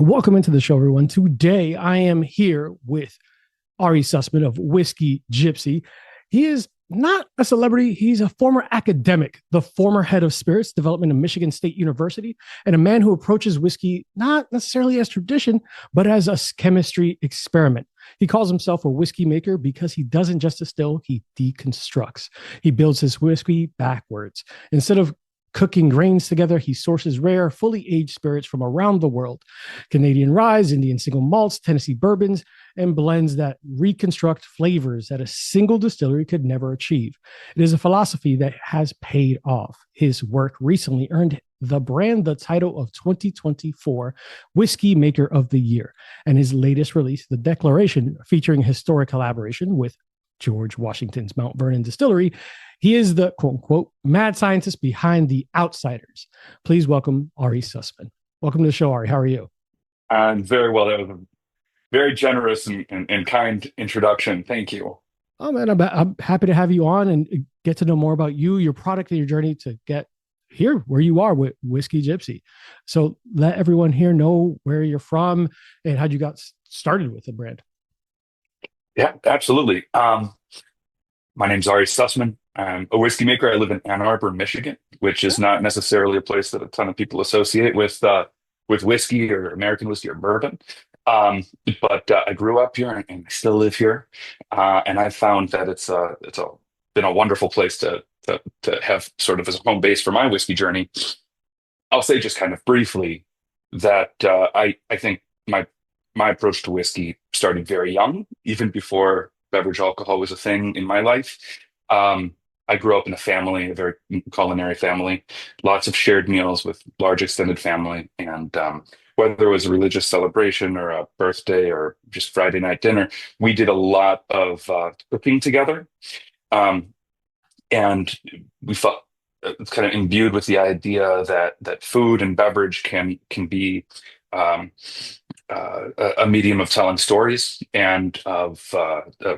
Welcome into the show, everyone. Today, I am here with Ari Sussman of Whiskey JYPSI. He is not a celebrity. He's a former academic, the former head of spirits development at Michigan State University, and a man who approaches whiskey not necessarily as tradition, but as a chemistry experiment. He calls himself a whiskey maker because he doesn't just distill, he deconstructs. He builds his whiskey backwards. Instead of cooking grains together, he sources rare, fully aged spirits from around the world, Canadian rye, Indian single malts, Tennessee bourbons, and blends that reconstruct flavors that a single distillery could never achieve. It is a philosophy that has paid off. His work recently earned the brand the title of 2024 Whiskey Maker of the Year, and his latest release, The Declaration, featuring historic collaboration with George Washington's Mount Vernon Distillery. He is the quote-unquote mad scientist behind the outsiders. Please welcome Ari Sussman. Welcome to the show, Ari. How are you? I'm very well. That was a very generous and kind introduction. Thank you. Oh, man, I'm happy to have you on and get to know more about you, your product, and your journey to get here where you are with Whiskey JYPSI. So let everyone here know where you're from and how you got started with the brand. Yeah, absolutely. My name's Ari Sussman. I'm a whiskey maker. I live in Ann Arbor, Michigan, which is not necessarily a place that a ton of people associate with whiskey or American whiskey or bourbon. But I grew up here and I still live here, and I found that it's been a wonderful place to have sort of as a home base for my whiskey journey. I'll say just kind of briefly that I think my approach to whiskey started very young, even before beverage alcohol was a thing in my life. I grew up in a very culinary family, lots of shared meals with large extended family. And whether it was a religious celebration or a birthday or just Friday night dinner, we did a lot of cooking together. Um, and we felt kind of imbued with the idea that food and beverage can be um, a medium of telling stories and of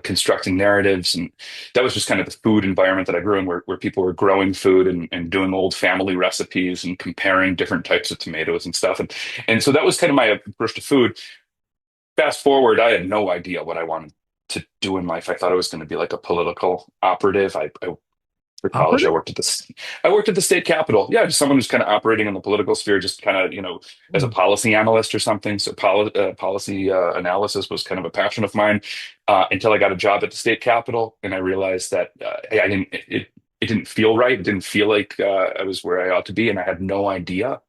constructing narratives. And that was just kind of the food environment that I grew in, where people were growing food and doing old family recipes and comparing different types of tomatoes and stuff. And so that was kind of my approach to food. Fast forward, I had no idea what I wanted to do in life. I thought I was going to be like a political operative. I for college, Operative? I worked at the state capitol. Yeah, just someone who's kind of operating in the political sphere, just kind of as a Mm. policy analyst or something. So policy analysis was kind of a passion of mine until I got a job at the state capitol, and I realized that I didn't. It didn't feel right. It didn't feel like I was where I ought to be, and I had no idea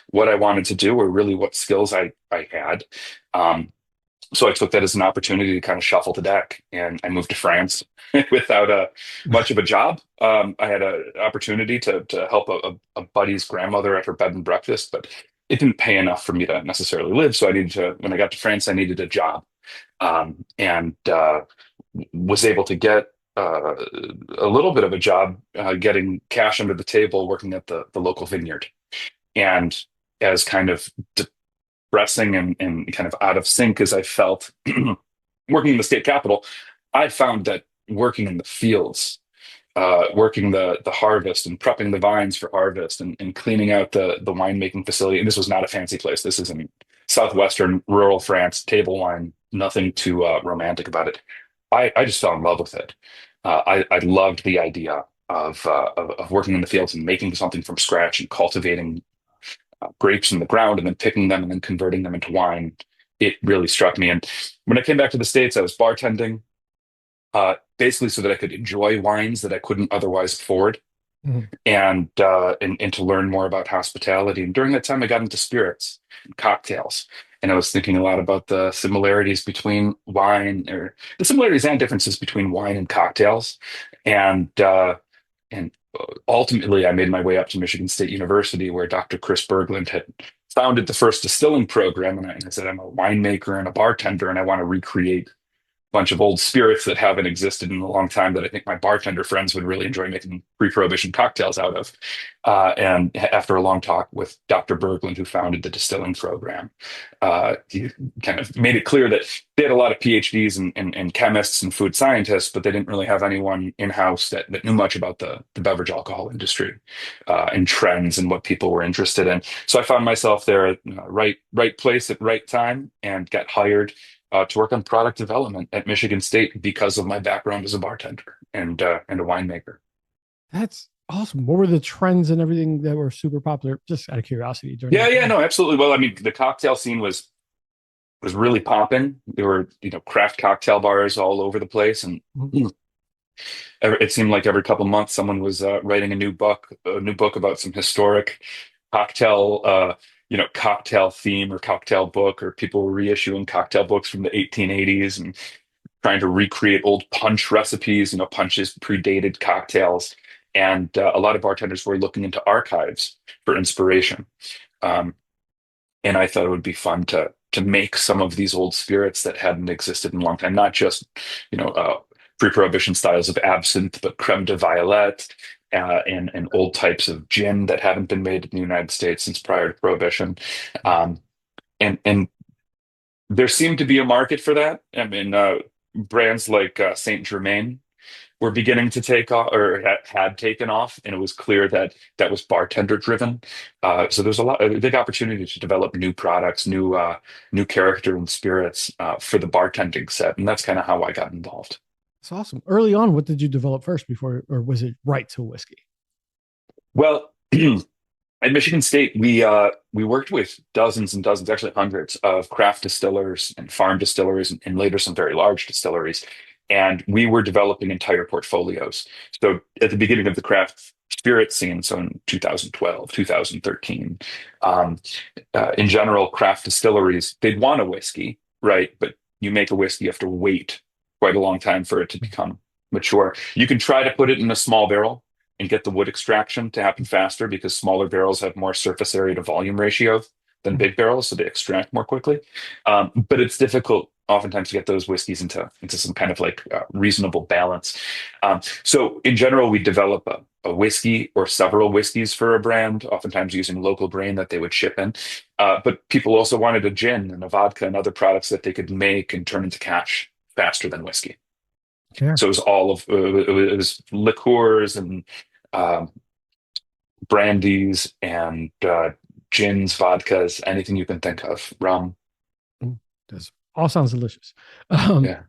what I wanted to do or really what skills I had. Um, so I took that as an opportunity to kind of shuffle the deck, and I moved to France without much of a job. I had an opportunity to help a buddy's grandmother at her bed and breakfast, but it didn't pay enough for me to necessarily live. So I needed to, when I got to France, I needed a job, and was able to get a little bit of a job, getting cash under the table, working at the local vineyard. And as kind of depressing and kind of out of sync as I felt working in the state capitol, I found that working in the fields, working the harvest and prepping the vines for harvest and cleaning out the winemaking facility. And this was not a fancy place. This is in southwestern rural France, table wine, nothing too romantic about it. I just fell in love with it. I loved the idea of working in the fields and making something from scratch and cultivating grapes in the ground and then picking them and then converting them into wine. It really struck me. And when I came back to the States, I was bartending, basically so that I could enjoy wines that I couldn't otherwise afford, Mhm. and to learn more about hospitality. And during that time, I got into spirits and cocktails. And I was thinking a lot about the similarities between wine, or the similarities and differences between wine and cocktails. And ultimately, I made my way up to Michigan State University, where Dr. Chris Berglund had founded the first distilling program. And I said, I'm a winemaker and a bartender, and I want to recreate bunch of old spirits that haven't existed in a long time that I think my bartender friends would really enjoy making pre-prohibition cocktails out of. And after a long talk with Dr. Berglund, who founded the distilling program, he kind of made it clear that they had a lot of PhDs and chemists and food scientists, but they didn't really have anyone in-house that knew much about the beverage alcohol industry and trends and what people were interested in. So I found myself there at right place at right time and got hired to work on product development at Michigan State because of my background as a bartender and a winemaker. That's awesome. What were the trends and everything that were super popular? Just out of curiosity during Yeah, that yeah, time. no, absolutely. Well, I mean, the cocktail scene was really popping. There were, craft cocktail bars all over the place, and Mhm. it seemed like every couple of months someone was writing a new book about some historic cocktail, cocktail theme or cocktail book, or people were reissuing cocktail books from the 1880s and trying to recreate old punch recipes. Punches predated cocktails, and a lot of bartenders were looking into archives for inspiration. Um, and I thought it would be fun to make some of these old spirits that hadn't existed in a long time, not just you know uh, pre-prohibition styles of absinthe, but creme de violette. And old types of gin that haven't been made in the United States since prior to prohibition, um, and there seemed to be a market for that. I mean, brands like Saint Germain were beginning to take off or had taken off, and it was clear that that was bartender driven. So there's a big opportunity to develop new products, new character and spirits for the bartending set, and that's kind of how I got involved. That's awesome. Early on, what did you develop first before, or was it right to whiskey? Well, at Michigan State, we worked with dozens and dozens, actually hundreds of craft distillers and farm distilleries, and later some very large distilleries. And we were developing entire portfolios. So at the beginning of the craft spirit scene, so in 2012, 2013, um, in general, craft distilleries, they'd want a whiskey, right? But you make a whiskey, you have to wait quite a long time for it to become mature. You can try to put it in a small barrel and get the wood extraction to happen faster because smaller barrels have more surface area to volume ratio than Mhm. big barrels, so they extract more quickly. But it's difficult oftentimes to get those whiskeys into some kind of like reasonable balance. So in general, we develop a whiskey or several whiskeys for a brand, oftentimes using local grain that they would ship in. But people also wanted a gin and a vodka and other products that they could make and turn into cash faster than whiskey. Fair. So it was it was liqueurs and um, brandies and gins, vodkas, anything you can think of, rum. Mm, This all sounds delicious. Um, Yeah.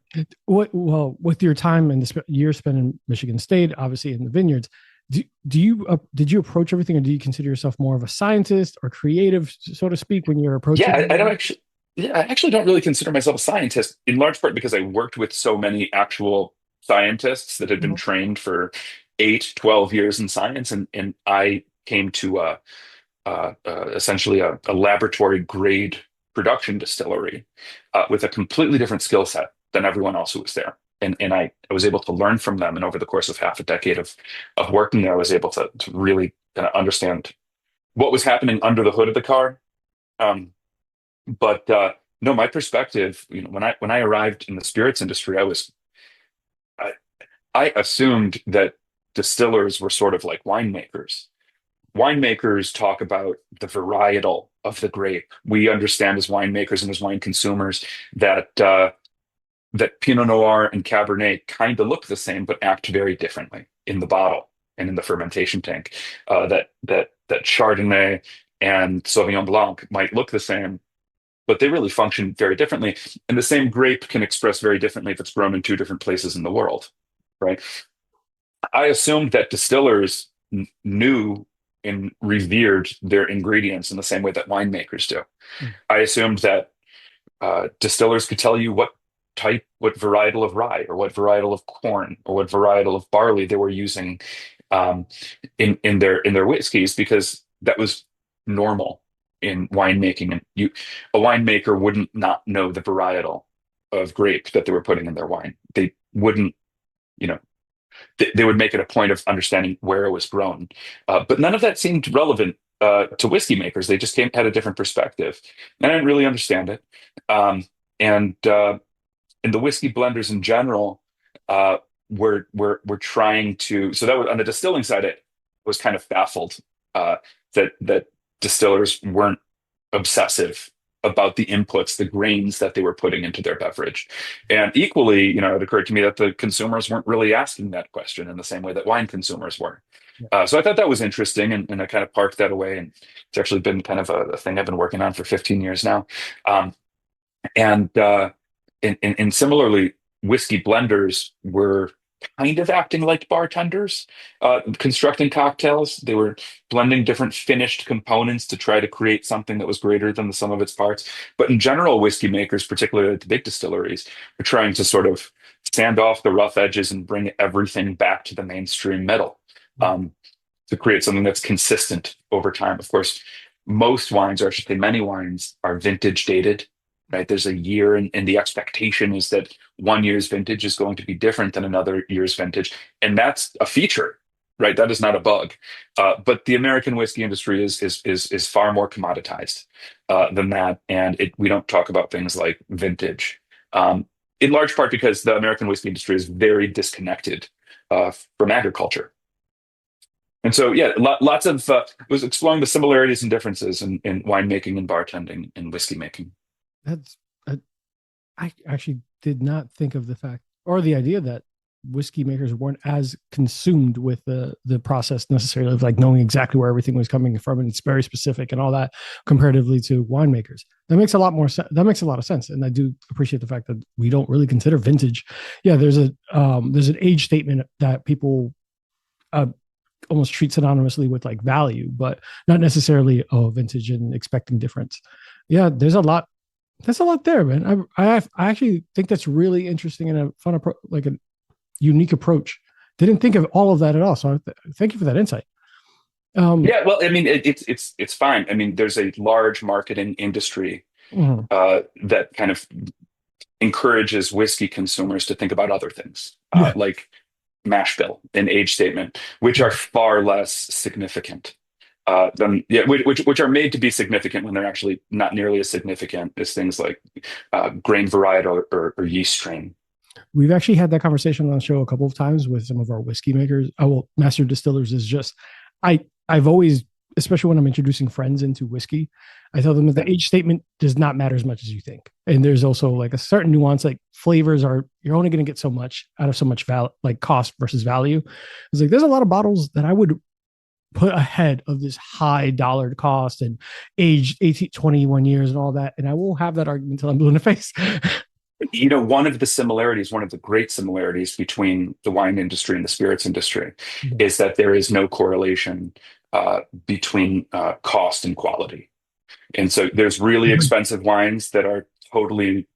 well, with your time and the year spent in Michigan State, obviously in the vineyards, did you approach everything, or do you consider yourself more of a scientist or creative, so to speak, when you're Yeah, approaching I don't everything? actually. Yeah, I actually don't really consider myself a scientist, in large part because I worked with so many actual scientists that had been Mhm. trained for 8, 12 years in science, and I came to essentially a laboratory grade production distillery with a completely different skill set than everyone else who was there. And I was able to learn from them. And over the course of half a decade of working there, I was able to really kind of understand what was happening under the hood of the car. Um, but no, my perspective, when I arrived in the spirits industry, I, I assumed that distillers were sort of like winemakers. Winemakers talk about the varietal of the grape. We understand as winemakers and as wine consumers that Pinot Noir and Cabernet kind of look the same, but act very differently in the bottle and in the fermentation tank. That Chardonnay and Sauvignon Blanc might look the same, but they really function very differently. And the same grape can express very differently if it's grown in two different places in the world, right? I assumed that distillers knew and revered their ingredients in the same way that winemakers do. Mm. I assumed that distillers could tell you what varietal of rye, or what varietal of corn, or what varietal of barley they were using um, in their whiskeys because that was normal in winemaking. And a winemaker wouldn't not know the varietal of grape that they were putting in their wine. They wouldn't, you know, they would make it a point of understanding where it was grown. But none of that seemed relevant to whiskey makers. They just had a different perspective. And I didn't really understand it. And and the whiskey blenders in general, uh, were trying to. So that was on the distilling side. It was kind of baffled that distillers weren't obsessive about the inputs, the grains that they were putting into their beverage. And equally, it occurred to me that the consumers weren't really asking that question in the same way that wine consumers were. Yeah. So I thought that was interesting, and I kind of parked that away. And it's actually been kind of a thing I've been working on for 15 years now. Um, and similarly, whiskey blenders were kind of acting like bartenders, constructing cocktails. They were blending different finished components to try to create something that was greater than the sum of its parts. But in general, whiskey makers, particularly at the big distilleries, are trying to sort of sand off the rough edges and bring everything back to the mainstream middle, to create something that's consistent over time. Of course, most wines, or I should say many wines, are vintage dated, right? There's a year, and the expectation is that 1 year's vintage is going to be different than another year's vintage. And that's a feature, right? That is not a bug. But the American whiskey industry is far more commoditized than that. And we don't talk about things like vintage, in large part because the American whiskey industry is very disconnected from agriculture. And so, yeah, lots of was exploring the similarities and differences in winemaking and bartending and whiskey making. That's I actually did not think of the fact or the idea that whiskey makers weren't as consumed with the process necessarily of like knowing exactly where everything was coming from, and it's very specific and all that comparatively to winemakers. That makes a lot more sense. That makes a lot of sense, and I do appreciate the fact that we don't really consider vintage. Yeah, there's an age statement that people uh, almost treat synonymously with like value, but not necessarily vintage and expecting difference. Yeah, there's a lot. That's a lot there, man. I actually think that's really interesting and a fun like a unique approach. Didn't think of all of that at all. So thank you for that insight. Yeah, well, I mean, it's fine. I mean, there's a large marketing industry Mhm. that kind of encourages whiskey consumers to think about other things, Yeah. like mash bill and age statement, which are far less significant than yeah, which are made to be significant when they're actually not nearly as significant as things like grain varietal or yeast strain. We've actually had that conversation on the show a couple of times with some of our whiskey makers. Well, master distillers is just, I've always, especially when I'm introducing friends into whiskey, I tell them that the age statement does not matter as much as you think. And there's also like a certain nuance, like flavors are, you're only going to get so much out of so much like cost versus value. It's like, there's a lot of bottles that I would put ahead of this high dollar cost and age 18, 21 years and all that. And I will have that argument until I'm blue in the face. One of the similarities, one of the great similarities between the wine industry and the spirits industry is that there is no correlation between cost and quality. And so there's really expensive wines that are totally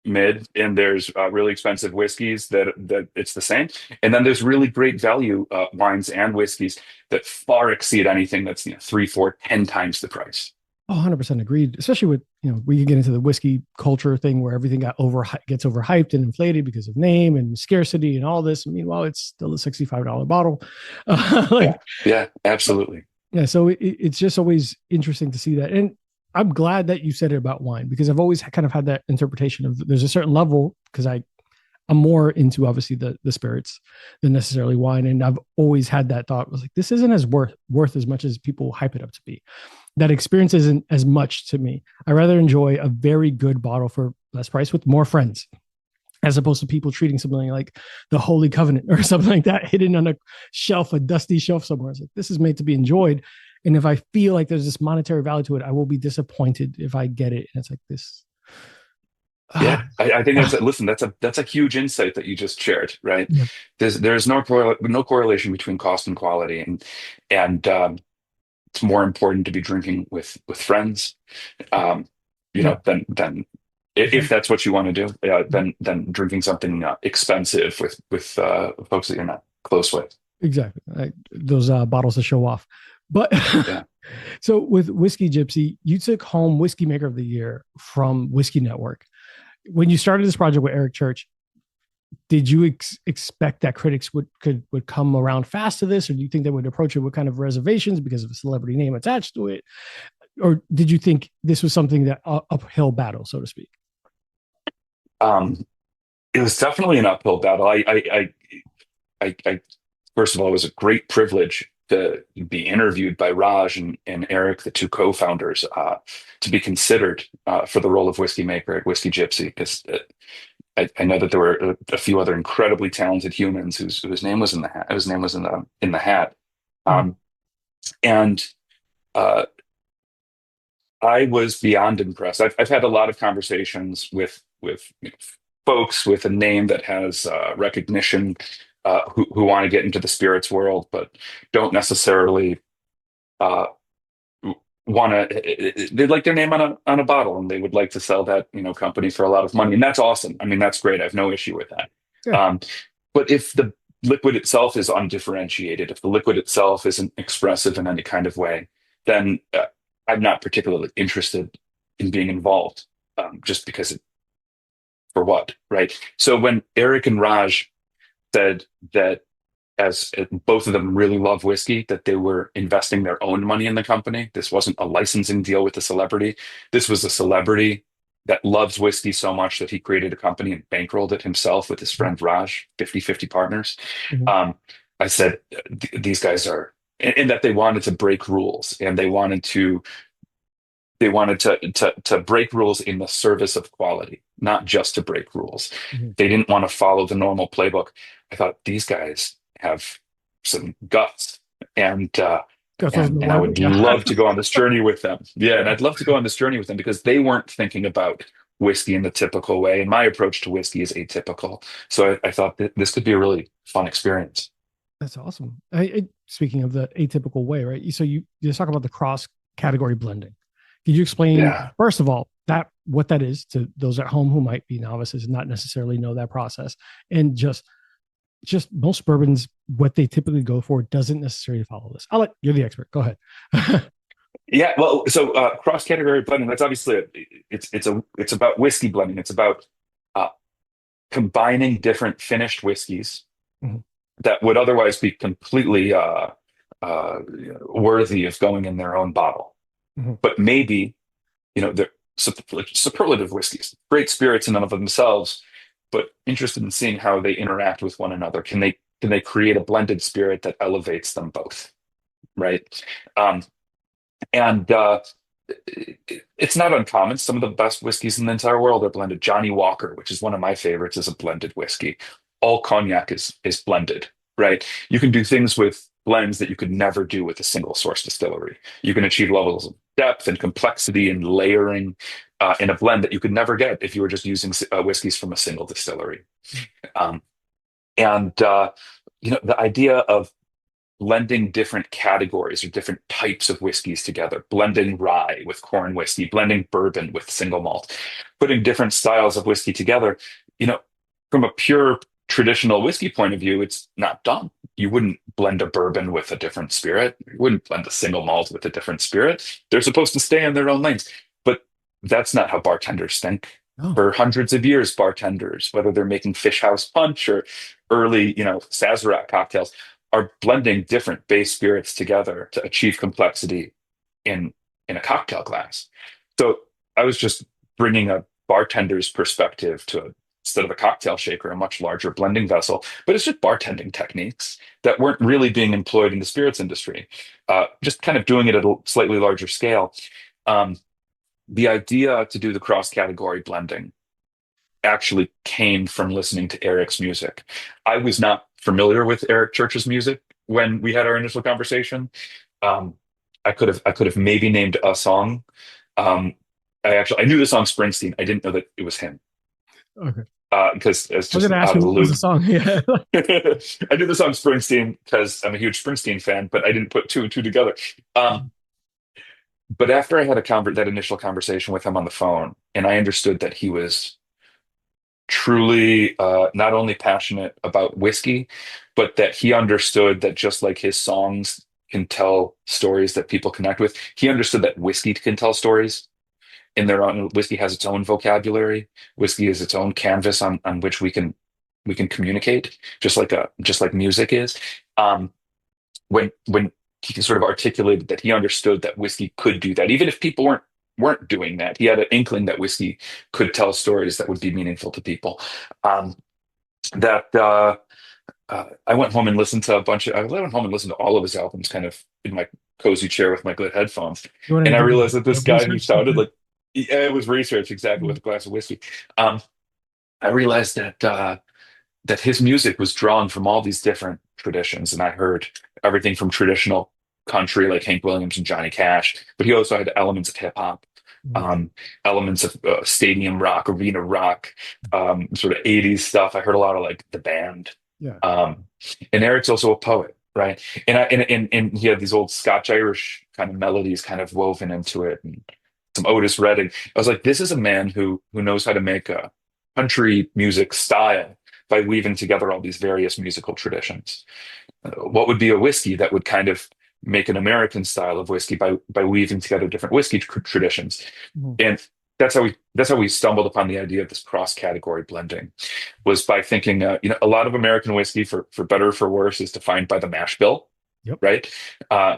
mid, and there's really expensive whiskeys that it's the same. And then there's really great value wines and whiskeys that far exceed anything that's 3, 4, 10 times the price. Oh, 100% agreed. Especially with, we can get into the whiskey culture thing where everything gets overhyped and inflated because of name and scarcity and all this. Meanwhile, it's still a $65 bottle. Yeah, absolutely. Yeah. So it's just always interesting to see that. And I'm glad that you said it about wine, because I've always kind of had that interpretation of there's a certain level, because I'm more into obviously the spirits than necessarily wine. And I've always had that thought, was like, this isn't as worth as much as people hype it up to be. That experience isn't as much to me. I rather enjoy a very good bottle for less price with more friends, as opposed to people treating something like the Holy Covenant or something like that hidden on a shelf, a dusty shelf somewhere. It's like, this is made to be enjoyed. And if I feel like there's this monetary value to it, I will be disappointed if I get it. And it's like this. Yeah, I think that's a huge insight that you just shared, right? Yeah. There's no correlation between cost and quality, and it's more important to be drinking with friends, Yeah. than if that's what you want to do, than drinking something expensive with folks that you're not close with. Exactly. Those bottles to show off. But Yeah. so with Whiskey Gypsy, you took home Whiskey Maker of the Year from Whiskey Network. When you started this project with Eric Church, did you expect that critics would come around fast to this, or do you think they would approach it with kind of reservations because of a celebrity name attached to it, or did you think this was something that uphill battle, so to speak? It was definitely an uphill battle. I first of all, it was a great privilege to be interviewed by Raj and Eric, the two co-founders, to be considered for the role of whiskey maker at Whiskey Gypsy, because I know that there were a few other incredibly talented humans whose name was in the hat. Whose name was in the hat, Mhm. um, and uh, I was beyond impressed. I've had a lot of conversations with folks with a name that has recognition, who want to get into the spirits world, but don't necessarily uh, want to. They'd like their name on a bottle, and they would like to sell that company for a lot of money, and that's awesome. I mean, that's great. I have no issue with that. Yeah. Um, but if the liquid itself is undifferentiated, if the liquid itself isn't expressive in any kind of way, then I'm not particularly interested in being involved. Just because for what, right? So when Eric and Raj said that, as both of them really love whiskey, that they were investing their own money in the company. This wasn't a licensing deal with a celebrity. This was a celebrity that loves whiskey so much that he created a company and bankrolled it himself with his friend Raj, 50-50 partners. Mhm. Um, I said, these guys are, and that they wanted to break rules, and they wanted to break rules in the service of quality, not just to break rules. Mhm. They didn't want to follow the normal playbook. I thought these guys have some guts, and Guts wasn't and the and I word, but would yeah. love to go on this journey with them. Yeah, and I'd love to go on this journey with them because they weren't thinking about whiskey in the typical way, and my approach to whiskey is atypical. So I thought that this could be a really fun experience. That's awesome. Speaking of the atypical way, right? So you talk about the cross category blending. Could you explain, Yeah. first of all, that what that is to those at home who might be novices and not necessarily know that process, and just most bourbons, what they typically go for doesn't necessarily follow this. You're the expert. Go ahead. Yeah, well, so cross-category blending, that's obviously it's about whiskey blending. It's about uh, combining different finished whiskeys Mhm. that would otherwise be completely uh, worthy of going in their own bottle. Mhm. But maybe, they're like superlative whiskeys, great spirits in and of themselves, but interested in seeing how they interact with one another. Can they create a blended spirit that elevates them both, right? Um, and it's not uncommon. Some of the best whiskeys in the entire world are blended. Johnny Walker, which is one of my favorites, is a blended whiskey. All cognac is blended, right? You can do things with blends that you could never do with a single source distillery. You can achieve levels of depth and complexity and layering in a blend that you could never get if you were just using whiskeys from a single distillery. Um, and the idea of blending different categories or different types of whiskeys together, blending rye with corn whiskey, blending bourbon with single malt, putting different styles of whiskey together. You know, from a pure traditional whiskey point of view, it's not done. You wouldn't blend a bourbon with a different spirit. You wouldn't blend a single malt with a different spirit. They're supposed to stay in their own lanes. But that's not how bartenders think. Oh. For hundreds of years, bartenders, whether they're making fish house punch or early, Sazerac cocktails, are blending different base spirits together to achieve complexity in in a cocktail glass. So I was just bringing a bartender's perspective to instead of a cocktail shaker, a much larger blending vessel. But it's just bartending techniques that weren't really being employed in the spirits industry. Just kind of doing it at a slightly larger scale. Um, the idea to do the cross category blending actually came from listening to Eric's music. I was not familiar with Eric Church's music when we had our initial conversation. Um, I could have maybe named a song. Um, I knew the song Springsteen. I didn't know that it was him Okay. because it's I was just going to ask out you of the what was the loop. song. Yeah. I knew the song Springsteen because I'm a huge Springsteen fan, but I didn't put two and two together. But after I had that initial conversation with him on the phone, and I understood that he was truly not only passionate about whiskey, but that he understood that just like his songs can tell stories that people connect with, he understood that whiskey can tell stories in their own. Whiskey has its own vocabulary. Whiskey is its own canvas on which we can communicate, just like music is. Um, when he sort of articulated that he understood that whiskey could do that, even if people weren't doing that. He had an inkling that whiskey could tell stories that would be meaningful to people. that I went home and listened to I went home and listened to all of his albums kind of in my cozy chair with my good headphones. You want to And I do realized that the this guy, he research? sounded like, yeah, it was research exactly with Mhm. a glass of whiskey. Um, I realized that his music was drawn from all these different traditions. And I heard everything from traditional country like Hank Williams and Johnny Cash, but he also had elements of hip hop, Mhm. um, elements of stadium rock, arena rock, sort of 80s stuff. I heard a lot of like the band. Yeah. Um, and Eric's also a poet, right? And he had these old Scotch Irish kind of melodies kind of woven into it, and some Otis Redding. I was like, this is a man who knows how to make a country music style by weaving together all these various musical traditions. What would be a whiskey that would kind of make an American style of whiskey by weaving together different whiskey traditions? Mhm. And that's how we stumbled upon the idea of this cross category blending, was by thinking, a lot of American whiskey, for better or for worse, is defined by the mash bill, Yep. right? Uh,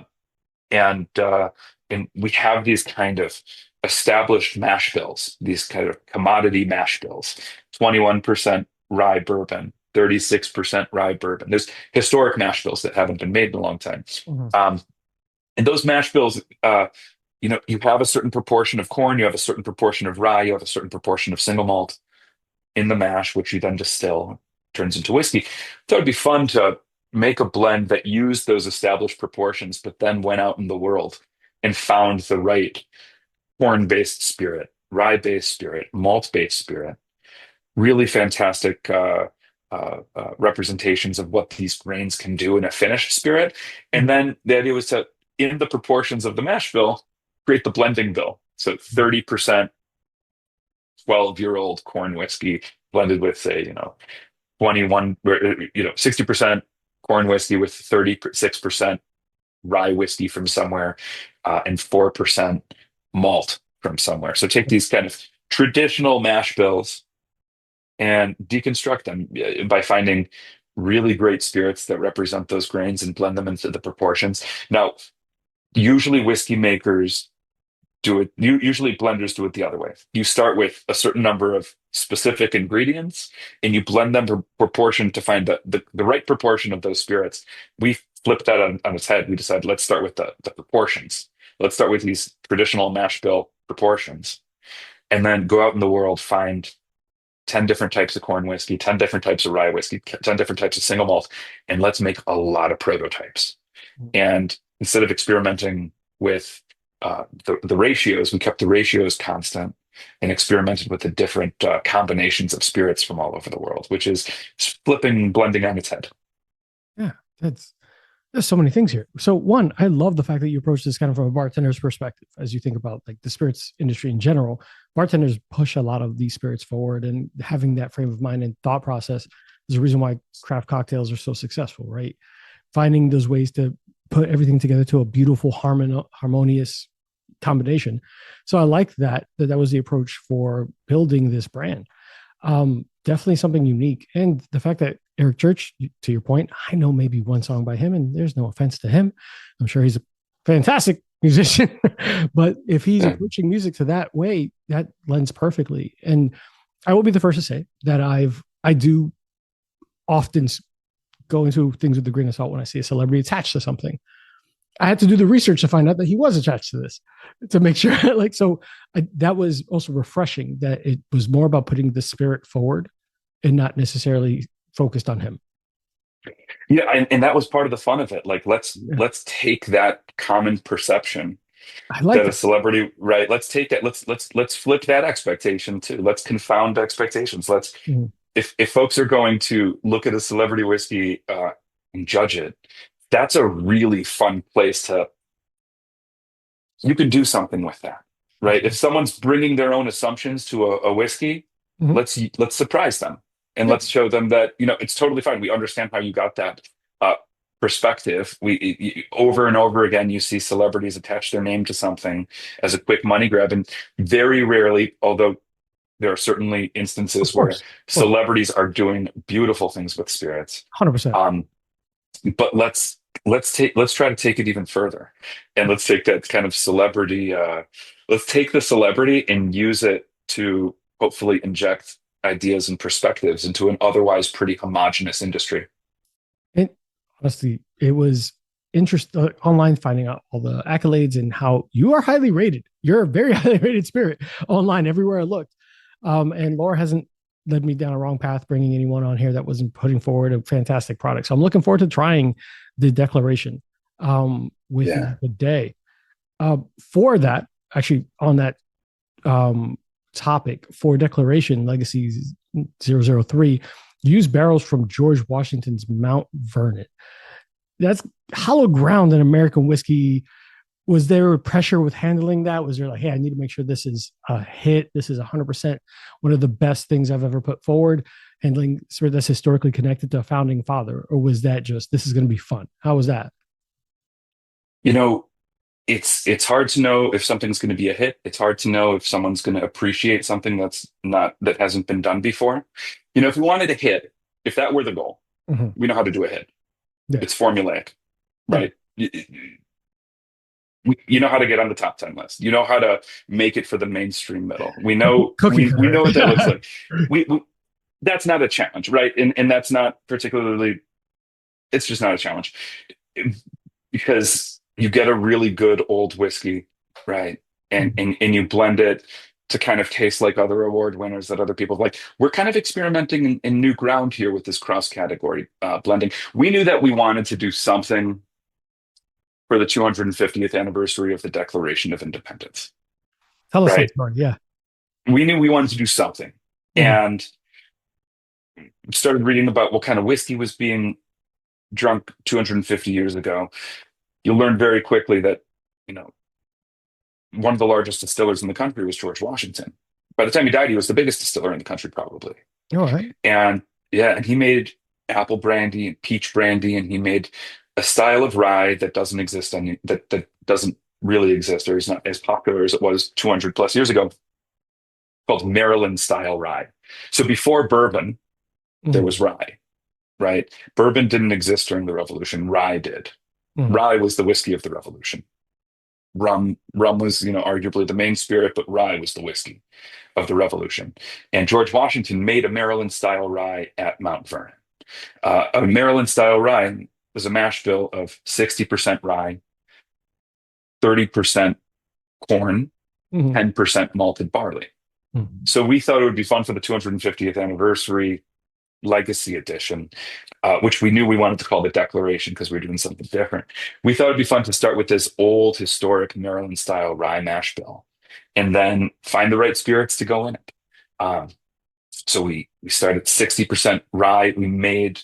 and we have these kind of established mash bills, these kind of commodity mash bills, 21% rye bourbon, 36% rye bourbon. There's historic mash bills that haven't been made in a long time. Mhm. Um, and those mash bills, you have a certain proportion of corn, you have a certain proportion of rye, you have a certain proportion of single malt in the mash, which you then distill, turns into whiskey. So it'd be fun to make a blend that used those established proportions, but then went out in the world and found the right corn-based spirit, rye-based spirit, malt-based spirit. Really fantastic representations of what these grains can do in a finished spirit. And Mhm. then the idea was to, in the proportions of the mash bill, create the blending bill. So 30% 12-year-old corn whiskey blended with, say, 21, 60% corn whiskey with 36% rye whiskey from somewhere, and 4% malt from somewhere. So take these kind of traditional mash bills and deconstruct them by finding really great spirits that represent those grains and blend them into the proportions. Now, usually whiskey makers do it, usually blenders do it the other way. You start with a certain number of specific ingredients and you blend them to proportion to find the right proportion of those spirits. We flipped that on its head. We decided, let's start with the proportions. Let's start with these traditional mash bill proportions and then go out in the world, find 10 different types of corn whiskey, 10 different types of rye whiskey, 10 different types of single malt, and let's make a lot of prototypes. And instead of experimenting with the ratios, we kept the ratios constant and experimented with the different combinations of spirits from all over the world, which is flipping blending on its head. Yeah. That's There's so many things here. So one, I love the fact that you approach this kind of from a bartender's perspective. As you think about like the spirits industry in general, bartenders push a lot of these spirits forward, and having that frame of mind and thought process is the reason why craft cocktails are so successful, right? Finding those ways to put everything together to a beautiful, harmonious combination. So I like that was the approach for building this brand. Definitely something unique. And the fact that Eric Church, to your point, I know maybe one song by him, and there's no offense to him. I'm sure he's a fantastic musician, but if he's Yeah. approaching music to that way, that lends perfectly. And I will be the first to say that I do often go into things with a grain of salt when I see a celebrity attached to something. I had to do the research to find out that he was attached to this to make sure, that was also refreshing that it was more about putting the spirit forward and not necessarily focused on him. Yeah, and that was part of the fun of it. Like Yeah, let's take that common perception I like that a that. celebrity, right? Let's take that, let's flip that expectation too. Let's confound expectations. Let's Mhm. if folks are going to look at a celebrity whiskey and judge it, that's a really fun place to, you can do something with that, right? If Absolutely. someone's bringing their own assumptions to a whiskey, Mhm. let's surprise them and Yeah, let's show them that it's totally fine. We understand how you got that uh, perspective. Over and over again, you see celebrities attach their name to something as a quick money grab, and very rarely, although there are certainly of instances where course. Of course. celebrities are doing beautiful things with spirits. 100%. Um, but let's try to take it even further, and let's take that kind of celebrity. Let's take the celebrity and use it to hopefully inject ideas and perspectives into an otherwise pretty homogenous industry. And honestly, it was interesting online finding out all the accolades and how you are highly rated. You're a very highly rated spirit online everywhere I looked. And Laura hasn't led me down a wrong path, bringing anyone on here that wasn't putting forward a fantastic product. So I'm looking forward to trying the declaration with Yeah. the day. For that, actually, on that topic for declaration, Legacy 003, use barrels from George Washington's Mount Vernon. That's hollow ground in American whiskey. Was there pressure with handling that? Was there like, hey, I need to make sure this is a hit. This is 100% one of the best things I've ever put forward, handling sort of that's historically connected to a founding father? Or was that just, this is going to be fun? How was that? You know, it's hard to know if something's going to be a hit. It's hard to know if someone's going to appreciate something that hasn't been done before. If we wanted a hit, if that were the goal, Mhm. we know how to do a hit. Yeah. It's formulaic, Yeah. right? You know how to get on the top 10 list. You know how to make it for the mainstream middle. We know Cookie we cutter. know what that looks like. We That's not a challenge, right? And that's not particularly. It's just not a challenge because you get a really good old whiskey, right? And you blend it to kind of taste like other award winners that other people like. We're kind of experimenting in new ground here with this cross category blending. We knew that we wanted to do something for the 250th anniversary of the Declaration of Independence, Tell us that right? story. Yeah. We knew we wanted to do something Mhm. and started reading about what kind of whiskey was being drunk 250 years ago. You learn very quickly that, you know, one of the largest distillers in the country was George Washington. By the time he died, he was the biggest distiller in the country, probably. All right. And yeah, and he made apple brandy and peach brandy, and he made a style of rye that doesn't exist that doesn't really exist, or is not as popular as it was 200 plus years ago, called Maryland style rye. So before bourbon, there Mhm. was rye, right? Bourbon didn't exist during the Revolution. Rye did. Mhm. Rye was the whiskey of the Revolution. Rum was, arguably the main spirit, but rye was the whiskey of the Revolution. And George Washington made a Maryland style rye at Mount Vernon. A Maryland style rye was a mash bill of 60% rye, 30% corn, Mhm. 10% malted barley. Mhm. So we thought it would be fun for the 250th anniversary legacy edition, which we knew we wanted to call the Declaration because we were doing something different. We thought it'd be fun to start with this old historic Maryland style rye mash bill and then find the right spirits to go in it. So we started 60% rye. We made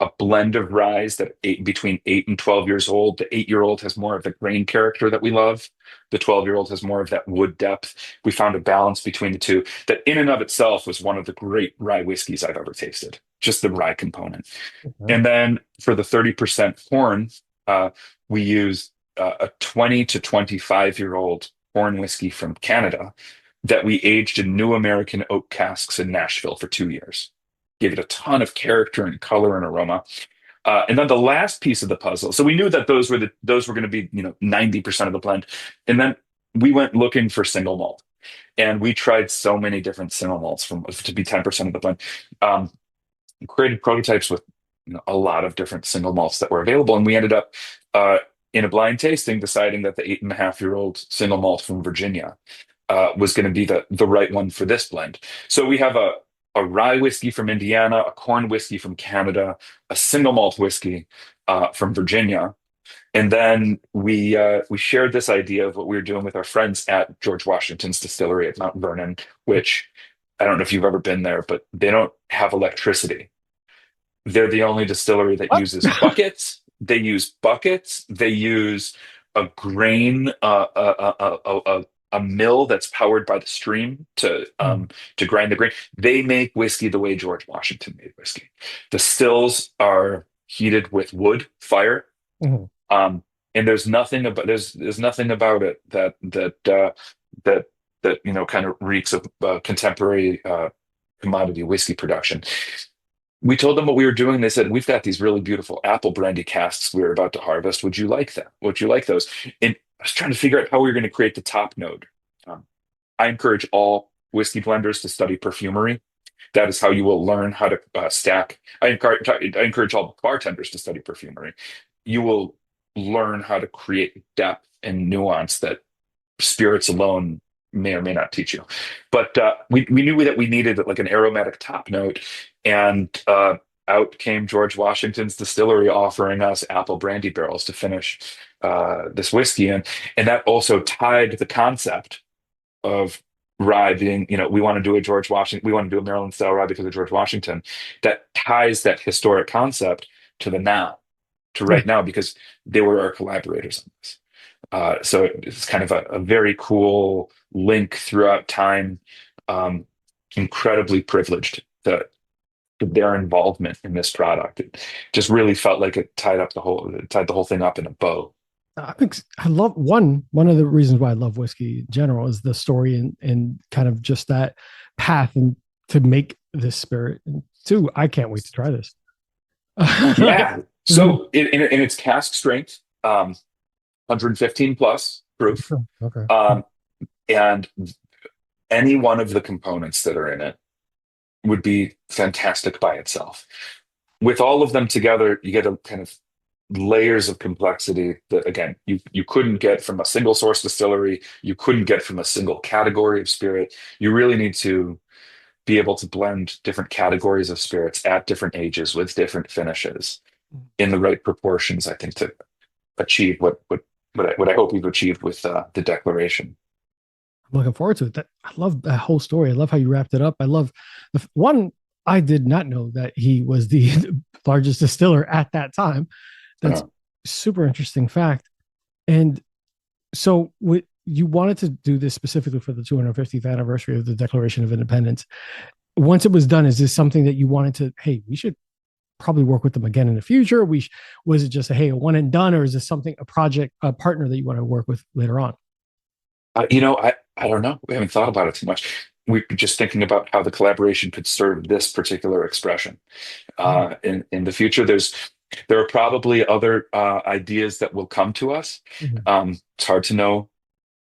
a blend of ryes that between 8 and 12 years old. The 8-year-old has more of the grain character that we love. The 12-year-old has more of that wood depth. We found a balance between the two that, in and of itself, was one of the great rye whiskeys I've ever tasted. Just the rye component. Okay. And then for the 30% corn, we used a 20 to 25-year-old corn whiskey from Canada that we aged in new American oak casks in Nashville for 2 years. Gave it a ton of character and color and aroma. And then the last piece of the puzzle. So we knew that those were going to be 90% of the blend. And then we went looking for single malt, and we tried so many different single malts to be 10% of the blend. Um, Created prototypes with a lot of different single malts that were available, and we ended up in a blind tasting deciding that the 8.5-year-old single malt from Virginia was going to be the right one for this blend. So we have a rye whiskey from Indiana, a corn whiskey from Canada, a single malt whiskey from Virginia, and then we shared this idea of what we were doing with our friends at George Washington's distillery at Mount Vernon, which I don't know if you've ever been there, but they don't have electricity. They're the only distillery that What? uses buckets. They use buckets. They use a grain, a mill that's powered by the stream Mhm. to grind the grain. They make whiskey the way George Washington made whiskey. The stills are heated with wood fire, Mhm. um, and there's nothing about it that kind of reeks of contemporary commodity whiskey production. We told them what we were doing. They said, "We've got these really beautiful apple brandy casks we were about to harvest. Would you like them? Would you like those?" And I was trying to figure out how we were going to create the top note. I encourage all whiskey blenders to study perfumery. That is how you will learn how to stack. I encourage all bartenders to study perfumery. You will learn how to create depth and nuance that spirits alone may or may not teach you. But we knew that we needed like an aromatic top note, and out came George Washington's distillery offering us apple brandy barrels to finish this whiskey in, and that also tied the concept of rye being, we want to do a George Washington, we want to do a Maryland style rye because of George Washington. That ties that historic concept to the now, to Yeah. right now, because they were our collaborators on this. So it's kind of a very cool link throughout time. Um, Incredibly privileged to their involvement in this product. It just really felt like it tied the whole thing up in a bow. I think I love one of the reasons why I love whiskey in general is the story and kind of just that path and to make this spirit. And two, I can't wait to try this. Yeah. So in its cask strength, 115 plus proof, Okay. and any one of the components that are in it would be fantastic by itself. With all of them together, you get a kind of layers of complexity that, again, you couldn't get from a single source distillery. You couldn't get from a single category of spirit. You really need to be able to blend different categories of spirits at different ages with different finishes in the right proportions, I think, to achieve what I hope we've achieved with the declaration. I'm looking forward to it. I love that whole story. I love how you wrapped it up. I love one. I did not know that he was the largest distiller at that time. That's Uh, super interesting fact. And so, you wanted to do this specifically for the 250th anniversary of the Declaration of Independence. Once it was done, is this something that you wanted to? Hey, we should probably work with them again in the future. Was it just a one and done, or is this something a partner that you want to work with later on? I don't know. We haven't thought about it too much. We're just thinking about how the collaboration could serve this particular expression. Mm. In the future, there are probably other ideas that will come to us. Mhm. It's hard to know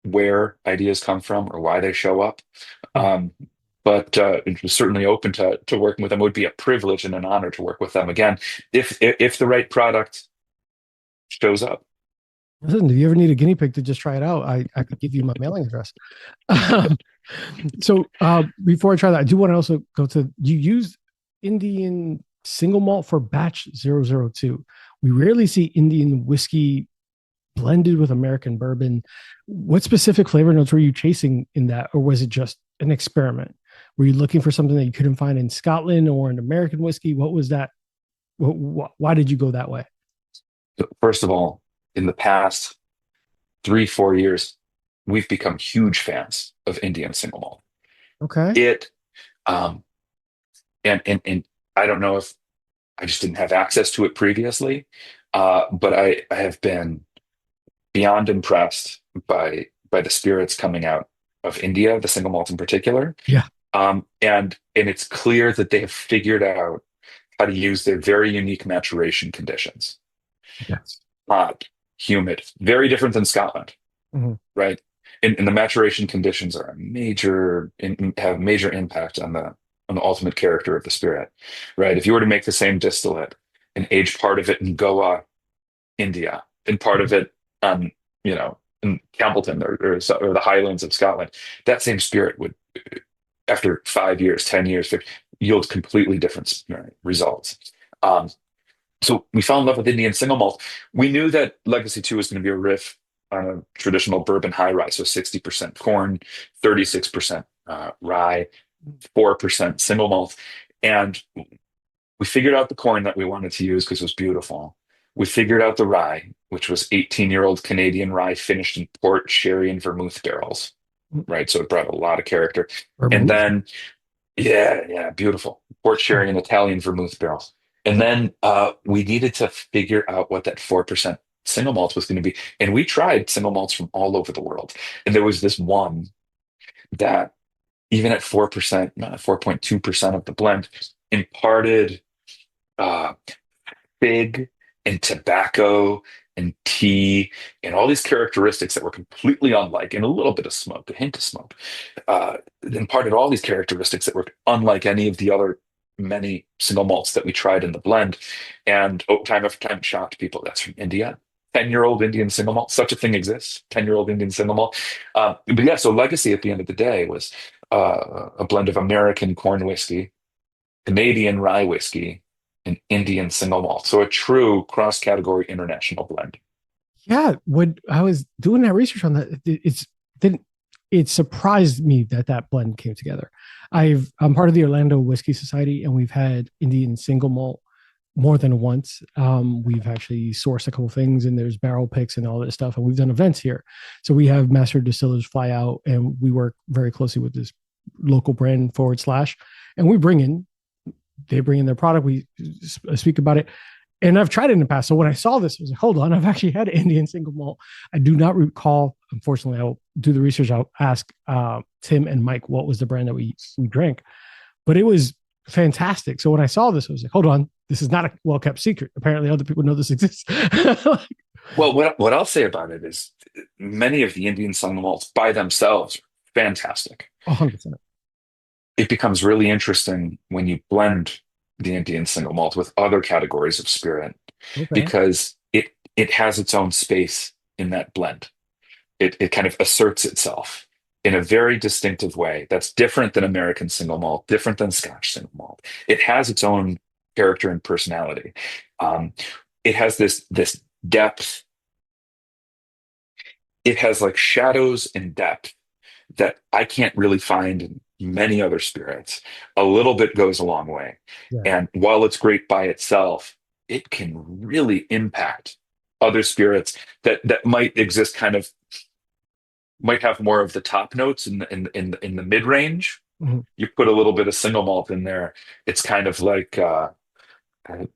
where ideas come from or why they show up. Mhm. Um, but it was certainly open to working with them. It would be a privilege and an honor to work with them again if the right product shows up. Listen, if you ever need a guinea pig to just try it out, I could give you my mailing address. So before I try that, I do want to also go to you used Indian single malt for batch 002. We rarely see Indian whiskey blended with American bourbon. What specific flavor notes were you chasing in that, or was it just an experiment? Were you looking for something that you couldn't find in Scotland or in American whiskey? What was that? Why did you go that way? First of all, in the past 3, 4 years, we've become huge fans of Indian single malt. Okay. It um, and I don't know if I just didn't have access to it previously, but I have been beyond impressed by the spirits coming out of India, the single malt in particular. Yeah. And it's clear that they have figured out how to use their very unique maturation conditions. Yes. Hot, humid, very different than Scotland, Mhm. right? And the maturation conditions are have major impact on the ultimate character of the spirit, right? If you were to make the same distillate and age part of it in Goa, India, and part of it, you know, in Campbellton or the Highlands of Scotland, that same spirit would, after 5 years, 10 years, yield completely different results. Um, so we fell in love with Indian single malt. We knew that Legacy 2 was going to be a riff on a traditional bourbon high rye, so 60% corn, 36% rye, 4% single malt. And we figured out the corn that we wanted to use because it was beautiful. We figured out the rye, which was 18-year-old Canadian rye finished in port, sherry, and vermouth barrels, right? So it brought a lot of character. And Vermouth. then, yeah, beautiful. Port, sherry, and Italian vermouth barrels. And then we needed to figure out what that 4% single malt was going to be. And we tried single malts from all over the world. And there was this one that, even at 4%, 4.2% of the blend, imparted uh, fig and tobacco and tea and all these characteristics that were completely unlike, and a little bit of smoke, a hint of smoke, imparted all these characteristics that were unlike any of the other many single malts that we tried in the blend. And time after time, it shocked people. That's from India. 10-year-old Indian single malt. Such a thing exists. 10-year-old Indian single malt. But yeah, so legacy at the end of the day was a blend of American corn whiskey, Canadian rye whiskey, and Indian single malt. So a true cross-category international blend. Yeah, when I was doing that research on that, it surprised me that that blend came together. I'm part of the Orlando Whiskey Society, and we've had Indian single malt more than once. We've actually sourced a couple things, and there's barrel picks and all this stuff, and we've done events here. So we have master distillers fly out, and we work very closely with this local brand /, and they bring in their product. We speak about it. And I've tried it in the past. So when I saw this, I was like, hold on, I've actually had Indian single malt. I do not recall. Unfortunately, I'll do the research. I'll ask Tim and Mike what was the brand that we drank. But it was fantastic. So when I saw this, I was like, hold on, this is not a well-kept secret. Apparently other people know this exists. Well, what I'll say about it is many of the Indian single malts by themselves are fantastic. 100%. It becomes really interesting when you blend the Indian single malt with other categories of spirit, Okay. because it has its own space in that blend. It kind of asserts itself in a very distinctive way that's different than American single malt, different than Scotch single malt. It has its own character and personality. It has this depth. It has like shadows and depth that I can't really find in many other spirits. A little bit goes a long way. Yeah. And while it's great by itself, it can really impact other spirits that might exist might have more of the top notes in the mid range. Mm-hmm. You put a little bit of single malt in there. It's kind of like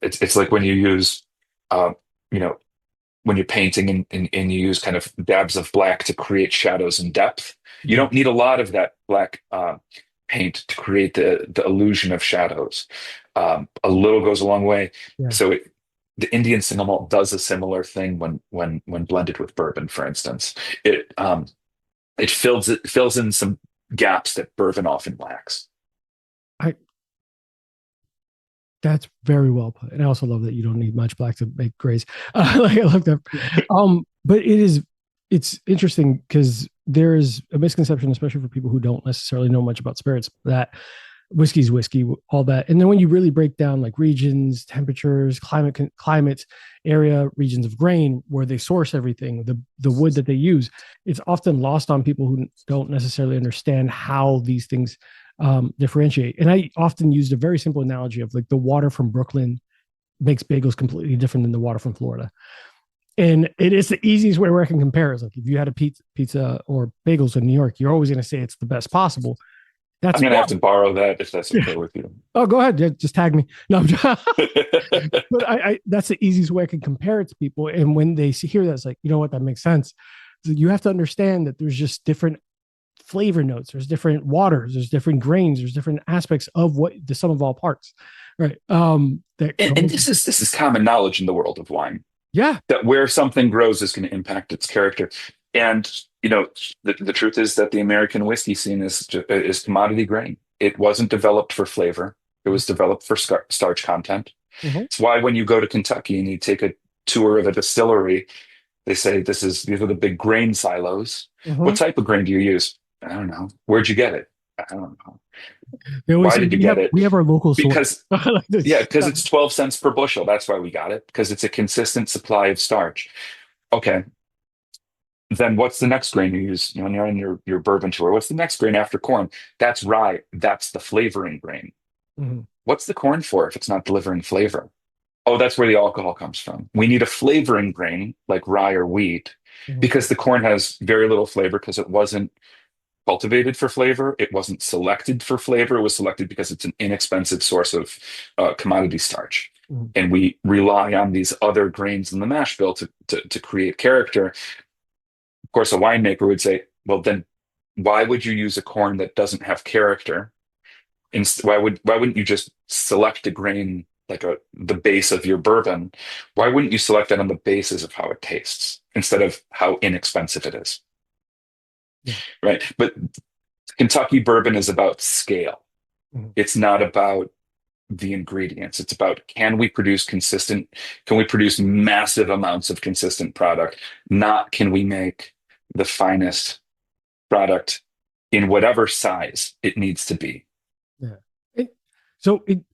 it's like when you use you know when you're painting and you use kind of dabs of black to create shadows and depth. You don't need a lot of that black paint to create the illusion of shadows. A little goes a long way. Yeah. So the Indian single malt does a similar thing when blended with bourbon, for instance. It fills in some gaps that bourbon often lacks. That's very well put. And I also love that you don't need much black to make grays. Like I love that. But it's interesting because there's a misconception, especially for people who don't necessarily know much about spirits, that whiskey's whiskey, all that. And then when you really break down like regions, temperatures, climates, area, regions of grain, where they source everything, the wood that they use, it's often lost on people who don't necessarily understand how these things differentiate. And I often used a very simple analogy of like the water from Brooklyn makes bagels completely different than the water from Florida. And it is the easiest way where I can compare. It's like if you had a pizza or bagels in New York, you're always going to say it's the best possible. I'm going to have to borrow that if that's okay with you. Oh, go ahead. Just tag me. No, but I that's the easiest way I can compare it to people. And when they hear that, it's like, you know what, that makes sense. So you have to understand that there's just different flavor notes. There's different waters. There's different grains. There's different aspects of what the sum of all parts. Right. And this is common knowledge in the world of wine. Yeah. That where something grows is going to impact its character. And, the truth is that the American whiskey scene is commodity grain. It wasn't developed for flavor. It was developed for starch content. Mm-hmm. It's why when you go to Kentucky and you take a tour of a distillery, they say these are the big grain silos. Mm-hmm. What type of grain do you use? I don't know. Where'd you get it? I don't know. Why did you get it? We have our local source. Because it's 12 cents per bushel. That's why we got it, because it's a consistent supply of starch. Okay. Then what's the next grain you use? When you're on your bourbon tour, what's the next grain after corn? That's rye. That's the flavoring grain. Mm-hmm. What's the corn for if it's not delivering flavor? Oh, that's where the alcohol comes from. We need a flavoring grain like rye or wheat, mm-hmm. because the corn has very little flavor because it wasn't cultivated for flavor. It wasn't selected for flavor. It was selected because it's an inexpensive source of commodity starch. Mm-hmm. And we rely on these other grains in the mash bill to create character. Of course, a winemaker would say, well, then why would you use a corn that doesn't have character? Why wouldn't you just select a grain the base of your bourbon, why wouldn't you select that on the basis of how it tastes instead of how inexpensive it is? Yeah. Right. But Kentucky bourbon is about scale. Mhm. It's not about the ingredients. It's about can we produce massive amounts of consistent product? Not can we make the finest product in whatever size it needs to be. Yeah.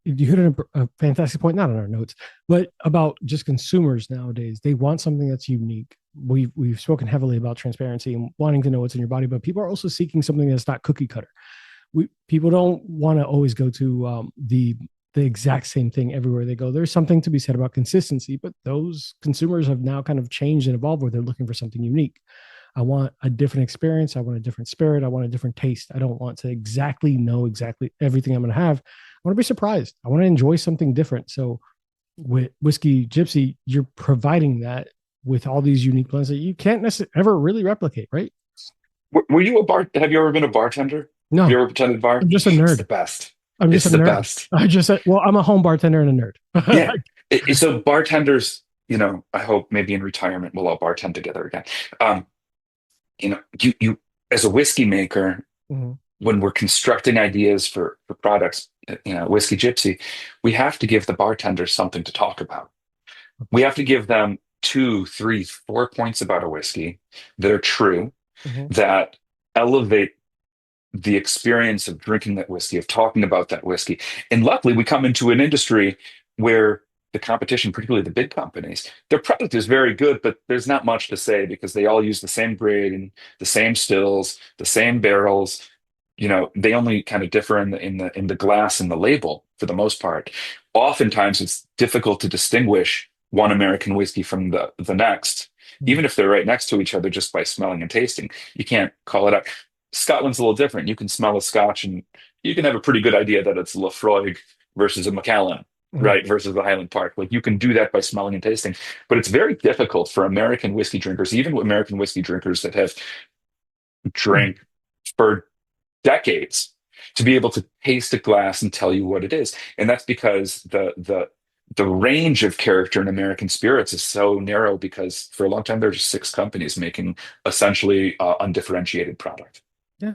You hit a fantastic point, not on our notes, but about just consumers nowadays. They want something that's unique. We've spoken heavily about transparency and wanting to know what's in your body, but people are also seeking something that's not cookie cutter. People don't want to always go to the exact same thing everywhere they go. There's something to be said about consistency, but those consumers have now kind of changed and evolved where they're looking for something unique. I want a different experience. I want a different spirit. I want a different taste. I don't want to exactly know exactly everything I'm going to have. I want to be surprised. I want to enjoy something different. So with Whiskey JYPSI, you're providing that with all these unique blends that you can't necessarily ever really replicate, right? Were you a bar? Have you ever been a bartender? Have you No, ever pretended bar? I'm just a It's nerd. the best. I'm just It's a the nerd. best. I'm a home bartender and a Yeah. nerd. So bartenders, I hope maybe in retirement we'll all bartend together again. Um, you as a whiskey maker, Mhm. when we're constructing ideas for products, Whiskey JYPSI, we have to give the bartenders something to talk about. We have to give them two, three, 4 points about a whiskey that are true, Mhm. that elevate the experience of drinking that whiskey, of talking about that whiskey. And luckily, we come into an industry where the competition, particularly the big companies, their product is very good, but there's not much to say because they all use the same grade and the same stills, the same barrels. They only kind of differ in the glass and the label for the most part. Oftentimes, it's difficult to distinguish one American whiskey from the next, Mhm. even if they're right next to each other just by smelling and tasting. You can't call it out. Scotland's a little different. You can smell a Scotch and you can have a pretty good idea that it's Lafroig versus a Macallan, Mhm. right? Versus the Highland Park. Like you can do that by smelling and tasting. But it's very difficult for American whiskey drinkers, even American whiskey drinkers that have drank for decades, to be able to taste a glass and tell you what it is. And that's because the range of character in American spirits is so narrow because for a long time there were just six companies making essentially undifferentiated product. Yeah,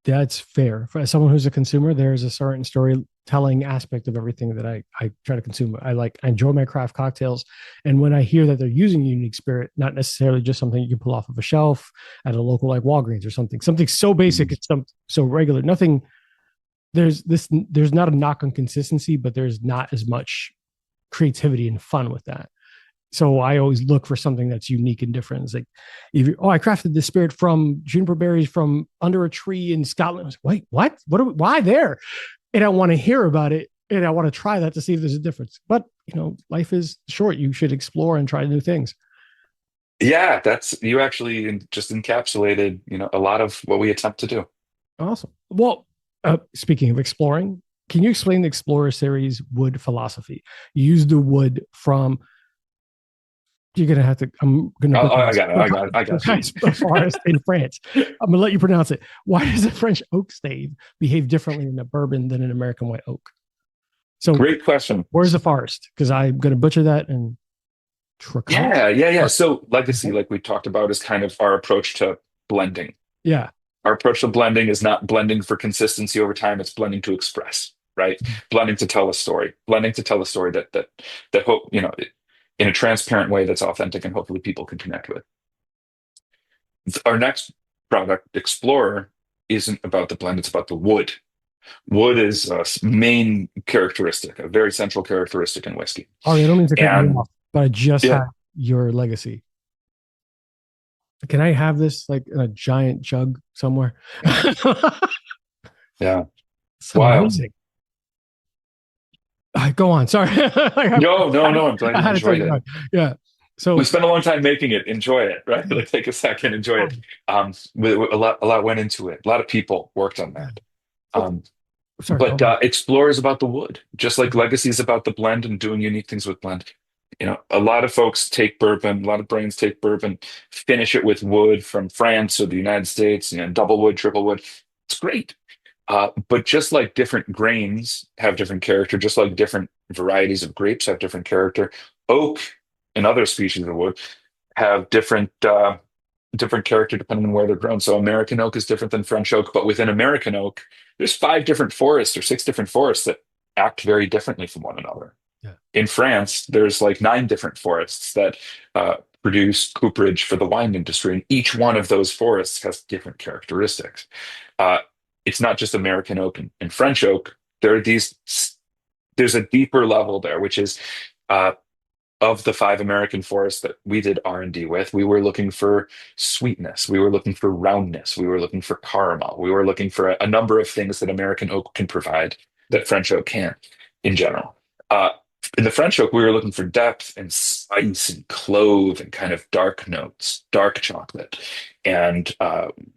that's fair. For as someone who's a consumer, there's a certain storytelling aspect of everything that I try to consume. I enjoy my craft cocktails. And when I hear that they're using a unique spirit, not necessarily just something you can pull off of a shelf at a local like Walgreens or something so basic, it's so regular. Nothing, there's not a knock on consistency, but there's not as much creativity and fun with that. So I always look for something that's unique and different. It's like, I crafted this spirit from juniper berries from under a tree in Scotland. I was like, wait, what? Why there? And I want to hear about it, and I want to try that to see if there's a difference. But life is short. You should explore and try new things. Yeah, that's you actually just encapsulated, a lot of what we attempt to do. Awesome. Well, speaking of exploring, can you explain the Explorer series wood philosophy? You use the wood from you're gonna have to. I'm gonna Oh, butcher I this. got it. I got you. The forest in France. I'm gonna let you pronounce it. Why does a French oak stave behave differently in a bourbon than an American white oak? So, Great question. where's the forest? Because I'm gonna butcher that and Tricot. Yeah. So legacy, like we talked about, is kind of our approach to blending. Yeah. Our approach to blending is not blending for consistency over time, it's blending to express, right? Blending to tell a story, blending to tell a story that hope, in a transparent way that's authentic and hopefully people can connect with. Our next product, Explorer, isn't about the blend, it's about the wood. Wood is a main characteristic, a very central characteristic in whiskey. Ari, I don't mean to cut you And off, but I just yeah, had your legacy. Can I have this in a giant jug somewhere? yeah. It's Wild. amazing. Go on. Sorry. No. I'm glad I you had to tell enjoyed you. it. Yeah. We So, spent a long time making it. Enjoy it, right? Like take a second, enjoy it. A lot went into it. A lot of people worked on that. oh, Um, sorry. Go but on. Explore is about the wood, just like Legacy is about the blend and doing unique things with blend. A lot of folks take bourbon, a lot of brands take bourbon, finish it with wood from France or the United States, double wood, triple wood. It's great. But just like different grains have different character, just like different varieties of grapes have different character, oak and other species of wood have different character depending on where they're grown. So American oak is different than French oak, but within American oak, there's five different forests or six different forests that act very differently from one another. Yeah. In France, there's like nine different forests that produce cooperage for the wine industry, and each one of those forests has different characteristics. Uh, it's not just American oak and French oak. There are these. There's a deeper level there, which is uh, of the five American forests that we did R&D with, we were looking for sweetness, we were looking for roundness, we were looking for caramel, we were looking for a number of things that American oak can provide that French oak can't in general. Uh, in the French oak, we were looking for depth and spice and clove and kind of dark notes, dark chocolate. And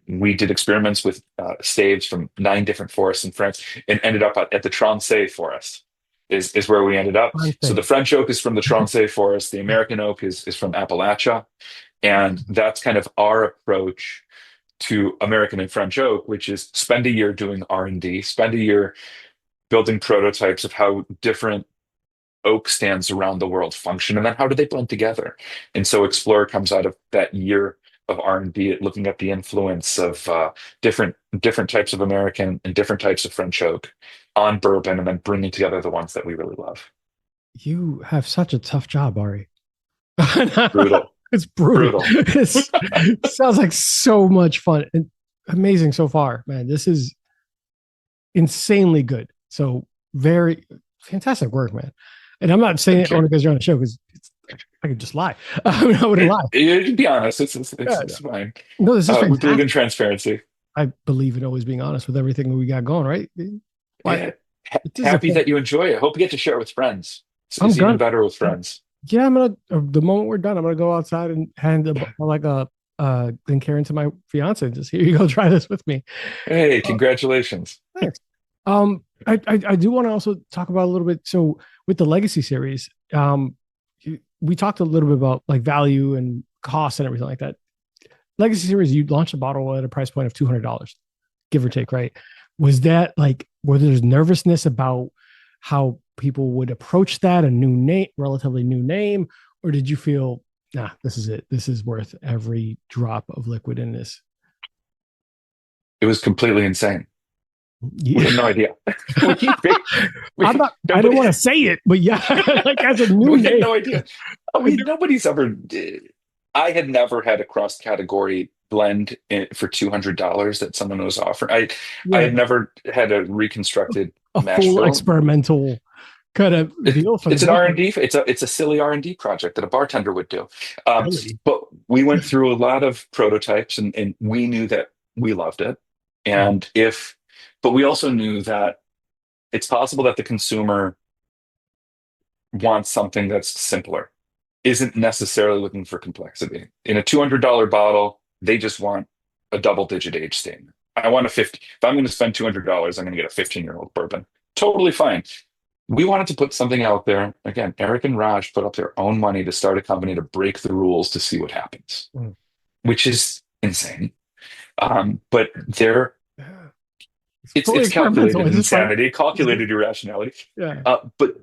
we did experiments with staves from nine different forests in France and ended up at the Trançais forest is where we ended up. So the French oak is from the Trançais forest. The American oak is from Appalachia. And that's kind of our approach to American and French oak, which is spend a year doing R&D, spend a year building prototypes of how different oak stands around the world function, and then how do they blend together. And so Explorer comes out of that year of R&D at looking at the influence of different types of American and different types of French oak on bourbon, and then bringing together the ones that we really love. You have such a tough job, Ari. Brutal. It's brutal. It sounds like so much fun and amazing so far, man. This is insanely good. So very fantastic work, man. And I'm not saying it only because you're on the show, because I could just lie. I mean, I wouldn't lie. To be honest, it's fine. No, this is we believe in transparency. I believe in always being honest with everything we got going, right? Yeah. Happy that you enjoy it. Hope you get to share it with friends. It's even better with friends. Yeah, I'm gonna. The moment we're done, I'm gonna go outside and hand Glencairn to my fiance. Just here you go, try this with me. Hey, congratulations! Thanks. I do want to also talk about a little bit. So with the Legacy series, we talked a little bit about like value and cost and everything like that. Legacy series, you launched a bottle at a price point of $200, give or take, right? Was that like, where there's nervousness about how people would approach that, a new name, relatively new name, or did you feel, nah, this is it. This is worth every drop of liquid in this? It was completely insane. Yeah. We had no idea. I don't want to say it, but yeah, like as a new name. Had no idea. I mean, nobody's ever. I had never had a cross-category blend for $200 that someone was offering. I had never had a reconstructed full bill. Experimental kind of deal. It's an R&D. It's a silly R&D project that a bartender would do. Really? But we went through a lot of prototypes, and we knew that we loved it. And but we also knew that it's possible that the consumer wants something that's simpler, isn't necessarily looking for complexity. In a $200 bottle, they just want a double-digit age statement. I want a 50. If I'm going to spend $200, I'm going to get a 15-year-old bourbon. Totally fine. We wanted to put something out there. Again, Eric and Raj put up their own money to start a company to break the rules to see what happens, which is insane. But they're it's calculated insanity, calculated irrationality. Yeah. But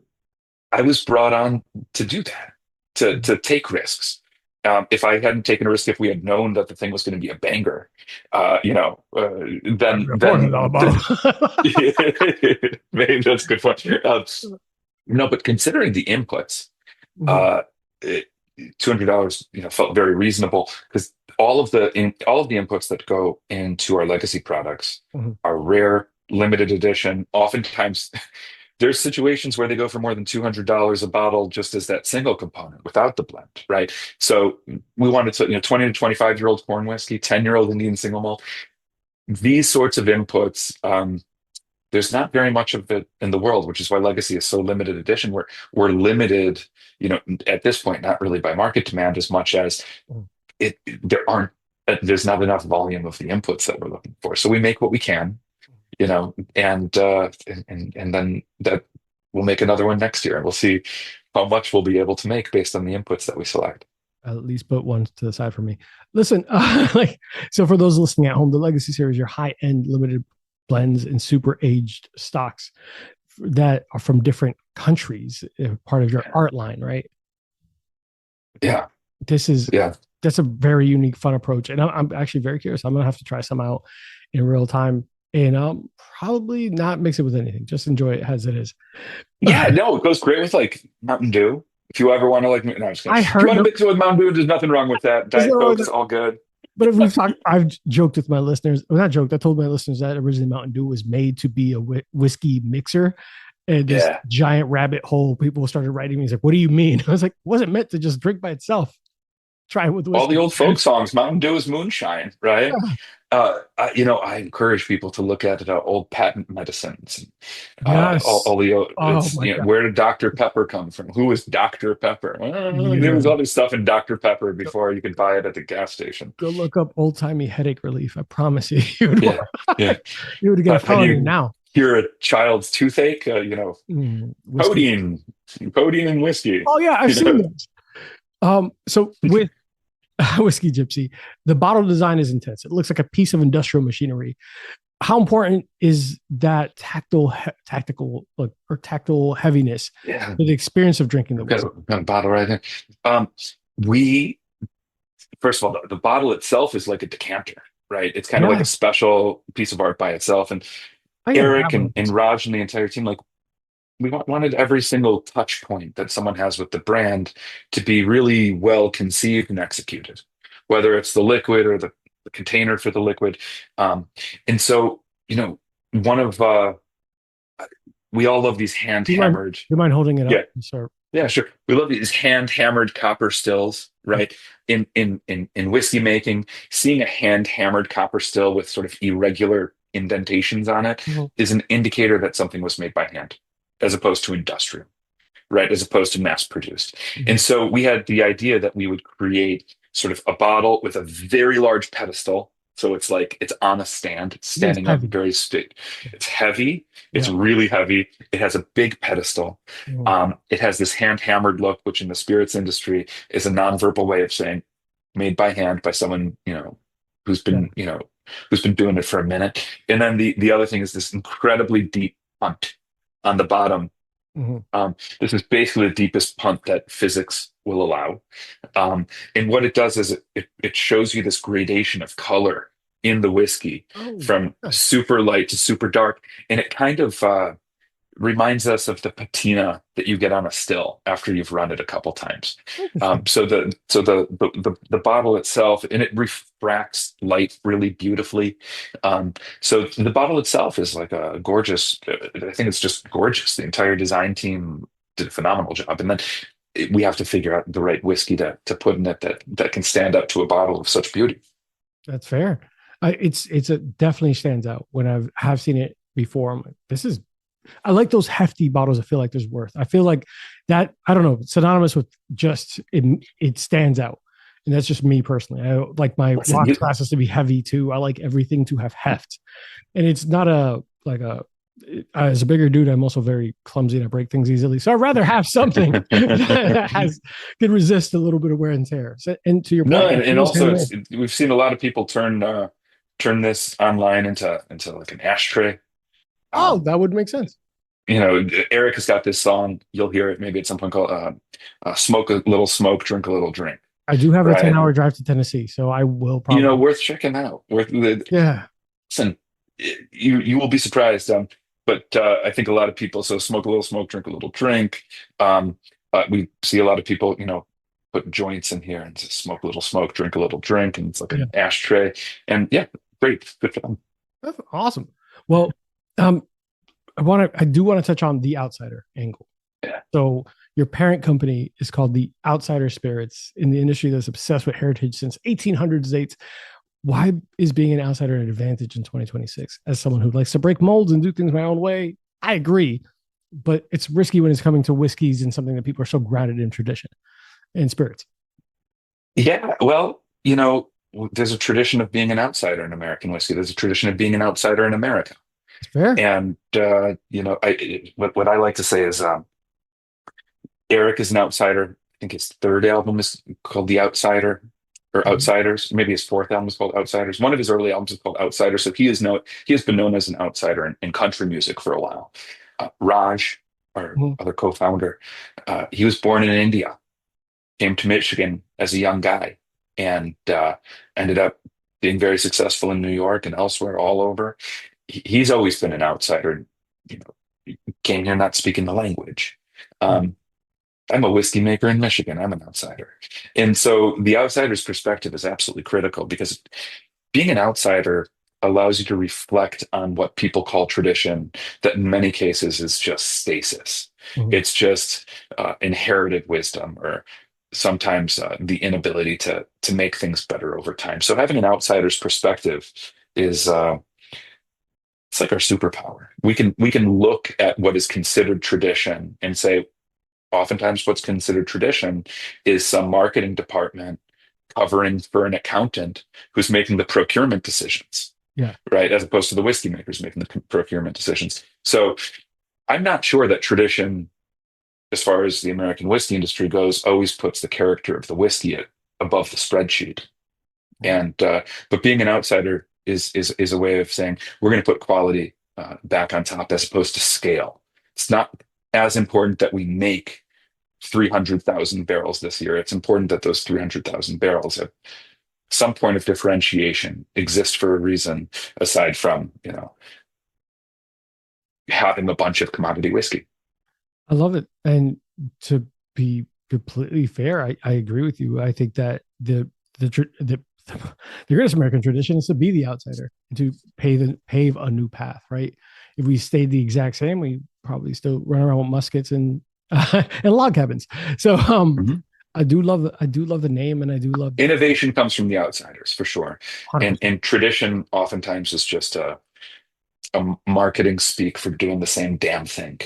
I was brought on to do that, to take risks. If I hadn't taken a risk, if we had known that the thing was going to be a banger, then maybe that's a good point. No, but considering the inputs, $200, felt very reasonable, because all of the inputs that go into our legacy products are rare, limited edition. Oftentimes, there's situations where they go for more than $200 a bottle just as that single component without the blend, right? So we wanted to, 20 to 25-year-old corn whiskey, 10-year-old Indian single malt. These sorts of inputs, there's not very much of it in the world, which is why Legacy is so limited edition. We're limited, at this point, not really by market demand as much as there's not enough volume of the inputs that we're looking for. So we make what we can, and then that we'll make another one next year, and we'll see how much we'll be able to make based on the inputs that we select. At least put one to the side for me. Listen, so for those listening at home, the Legacy series, your high-end limited blends and super aged stocks that are from different countries, part of your art line, right? Yeah. This is Yeah. That's a very unique, fun approach, and I'm actually very curious. I'm gonna have to try some out in real time, and probably not mix it with anything. Just enjoy it as it is. Yeah, no, it goes great with like Mountain Dew. If you ever want to like, no, I'm just kidding. I If you heard want to no, mix it with Mountain Dew, there's nothing wrong with that. there's Diet no wrong with Coke's that. all good. But if we've talked, I've joked with my listeners. Well, not joked. I told my listeners that originally Mountain Dew was made to be a whiskey mixer, and this Yeah. giant rabbit hole. People started writing me. He's like, "What do you mean?" I was like, "It wasn't meant to just drink by itself. Try it with All the whiskey." old folk songs. Mountain Dew is moonshine, right? Yeah. I encourage people to look at old patent medicines. Yes. All the Oh it's my God. where did Dr. Pepper come from? Who was Dr. Pepper? Well, there was Yeah. other stuff in Dr. Pepper before you could buy it at the gas station. Go look up old timey headache relief. I promise you, you would Yeah, yeah. you would get a And felony you now. hear a child's toothache, Whiskey. codeine, codeine and whiskey. Oh yeah, I've You seen know, those. So with Whiskey Gypsy, the bottle design is intense. It looks like a piece of industrial machinery. How important is that tactile heaviness yeah. to the experience of drinking the I've got whiskey? a bottle right there. We First of all, the bottle itself is like a decanter, right? It's kind of like a Yeah, special piece of art by itself. And I gotta Eric have one of and those. Raj and the entire team, like we wanted every single touch point that someone has with the brand to be really well conceived and executed, whether it's the liquid or the container for the liquid. Um, and so, one of we all love these hand Do you mind? Do hammered. you mind holding it Yeah, up, sir? yeah, sure. We love these hand hammered copper stills, right? In whiskey making, seeing a hand hammered copper still with sort of irregular indentations on it Mhm. is an indicator that something was made by hand, as opposed to industrial, right? As opposed to mass produced. And Mhm. so we had the idea that we would create sort of a bottle with a very large pedestal. So it's like it's on a stand, it's It is standing up heavy. very straight. It's heavy, it's Yeah. really heavy. It has a big pedestal. Mhm. It has this hand hammered look, which in the spirits industry is a nonverbal way of saying made by hand by someone, who's Yeah. been, who's been doing it for a minute. And then the other thing is this incredibly deep punt on the bottom. Mhm. This is basically the deepest punt that physics will allow. And what it does is it shows you this gradation of color in the whiskey Oh, from yeah. super light to super dark. And it kind of reminds us of the patina that you get on a still after you've run it a couple times. Interesting. So the bottle itself, and it refracts light really beautifully. So the bottle itself is like a gorgeous. I think it's just gorgeous. The entire design team did a phenomenal job, and then we have to figure out the right whiskey to put in it that can stand up to a bottle of such beauty. That's fair. It's a definitely stands out when have seen it before. I'm like, this is. I like those hefty bottles. I feel like there's worth. I feel like that. I don't know. Synonymous with just it. It stands out, and that's just me personally. I like my Listen, rocks glasses to be heavy too. I like everything to have heft, and it's not a like a. As a bigger dude, I'm also very clumsy and I break things easily. So I'd rather have something that has can resist a little bit of wear and tear. So, and to your no, point, and, it and feels also handmade. we've seen a lot of people turn this online into like an ashtray. Oh, Um, that would make sense. Eric has got this song. You'll hear it maybe at some point called "Smoke a Little Smoke, Drink a Little Drink." I do have a Right? 10-hour drive to Tennessee, so I will probably. Worth checking out. Yeah. Listen, you will be surprised. But I think a lot of people. So smoke a little smoke, drink a little drink. We see a lot of people, put joints in here and just smoke a little smoke, drink a little drink, and it's like Yeah. an ashtray. And yeah, great, good for them. That's awesome. Well, um, I do want to touch on the outsider angle. Yeah. So your parent company is called the Outsider Spirits in the industry that's obsessed with heritage since 1800s dates. Why is being an outsider an advantage in 2026? As someone who likes to break molds and do things my own way, I agree, but it's risky when it's coming to whiskeys and something that people are so grounded in tradition and spirits. Yeah, well, there's a tradition of being an outsider in American whiskey. There's a tradition of being an outsider in America. It's fair. And what I like to say is Eric is an outsider. I think his third album is called The Outsider. or Outsiders. Maybe his fourth album was called Outsiders. One of his early albums is called Outsiders. So he has been known as an outsider in country music for a while. Raj, our Mhm. other co-founder, he was born in India, came to Michigan as a young guy, and ended up being very successful in New York and elsewhere, all over. He's always been an outsider. You know, he came here not speaking the language. Yeah. Um, I'm a whiskey maker in Michigan. I'm an outsider. And so the outsider's perspective is absolutely critical because being an outsider allows you to reflect on what people call tradition, that in many cases is just stasis. Mhm. It's just inherited wisdom, or sometimes the inability to make things better over time. So having an outsider's perspective is it's like our superpower. We can look at what is considered tradition and say, oftentimes what's considered tradition is some marketing department covering for an accountant who's making the procurement decisions, Yeah. right? As opposed to the whiskey makers making the procurement decisions. So I'm not sure that tradition, as far as the American whiskey industry goes, always puts the character of the whiskey above the spreadsheet. And but being an outsider is a way of saying we're going to put quality back on top as opposed to scale. It's not as important that we make 300,000 barrels this year. It's important that those 300,000 barrels at some point of differentiation exist for a reason, aside from, having a bunch of commodity whiskey. I love it. And to be completely fair, I agree with you. I think that the greatest American tradition is to be the outsider and to pave a new path. Right. If we stayed the exact same, we probably still run around with muskets and and log cabins. So Mhm. I do love the name, and I do love Innovation comes from the outsiders for sure. And 100%. and tradition oftentimes is just a marketing speak for doing the same damn thing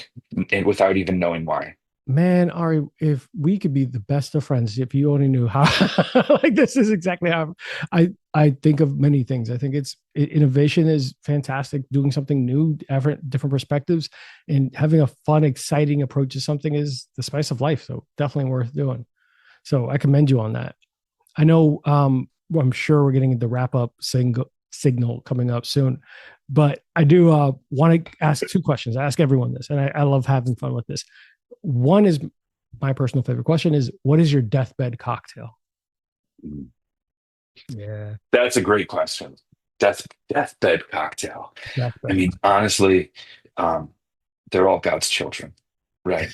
and without even knowing why. Man, Ari, if we could be the best of friends, if you only knew how, like this is exactly how I think of many things. I think innovation is fantastic, doing something new, different perspectives, and having a fun, exciting approach to something is the spice of life. So definitely worth doing. So I commend you on that. I know, well, I'm sure we're getting the wrap up signal coming up soon, but I do want to ask two questions. I ask everyone this, and I love having fun with this. One is my personal favorite question is what is your deathbed cocktail? Yeah. That's a great question. Deathbed cocktail. I Deathbed. mean, honestly, um, they're all God's children, right?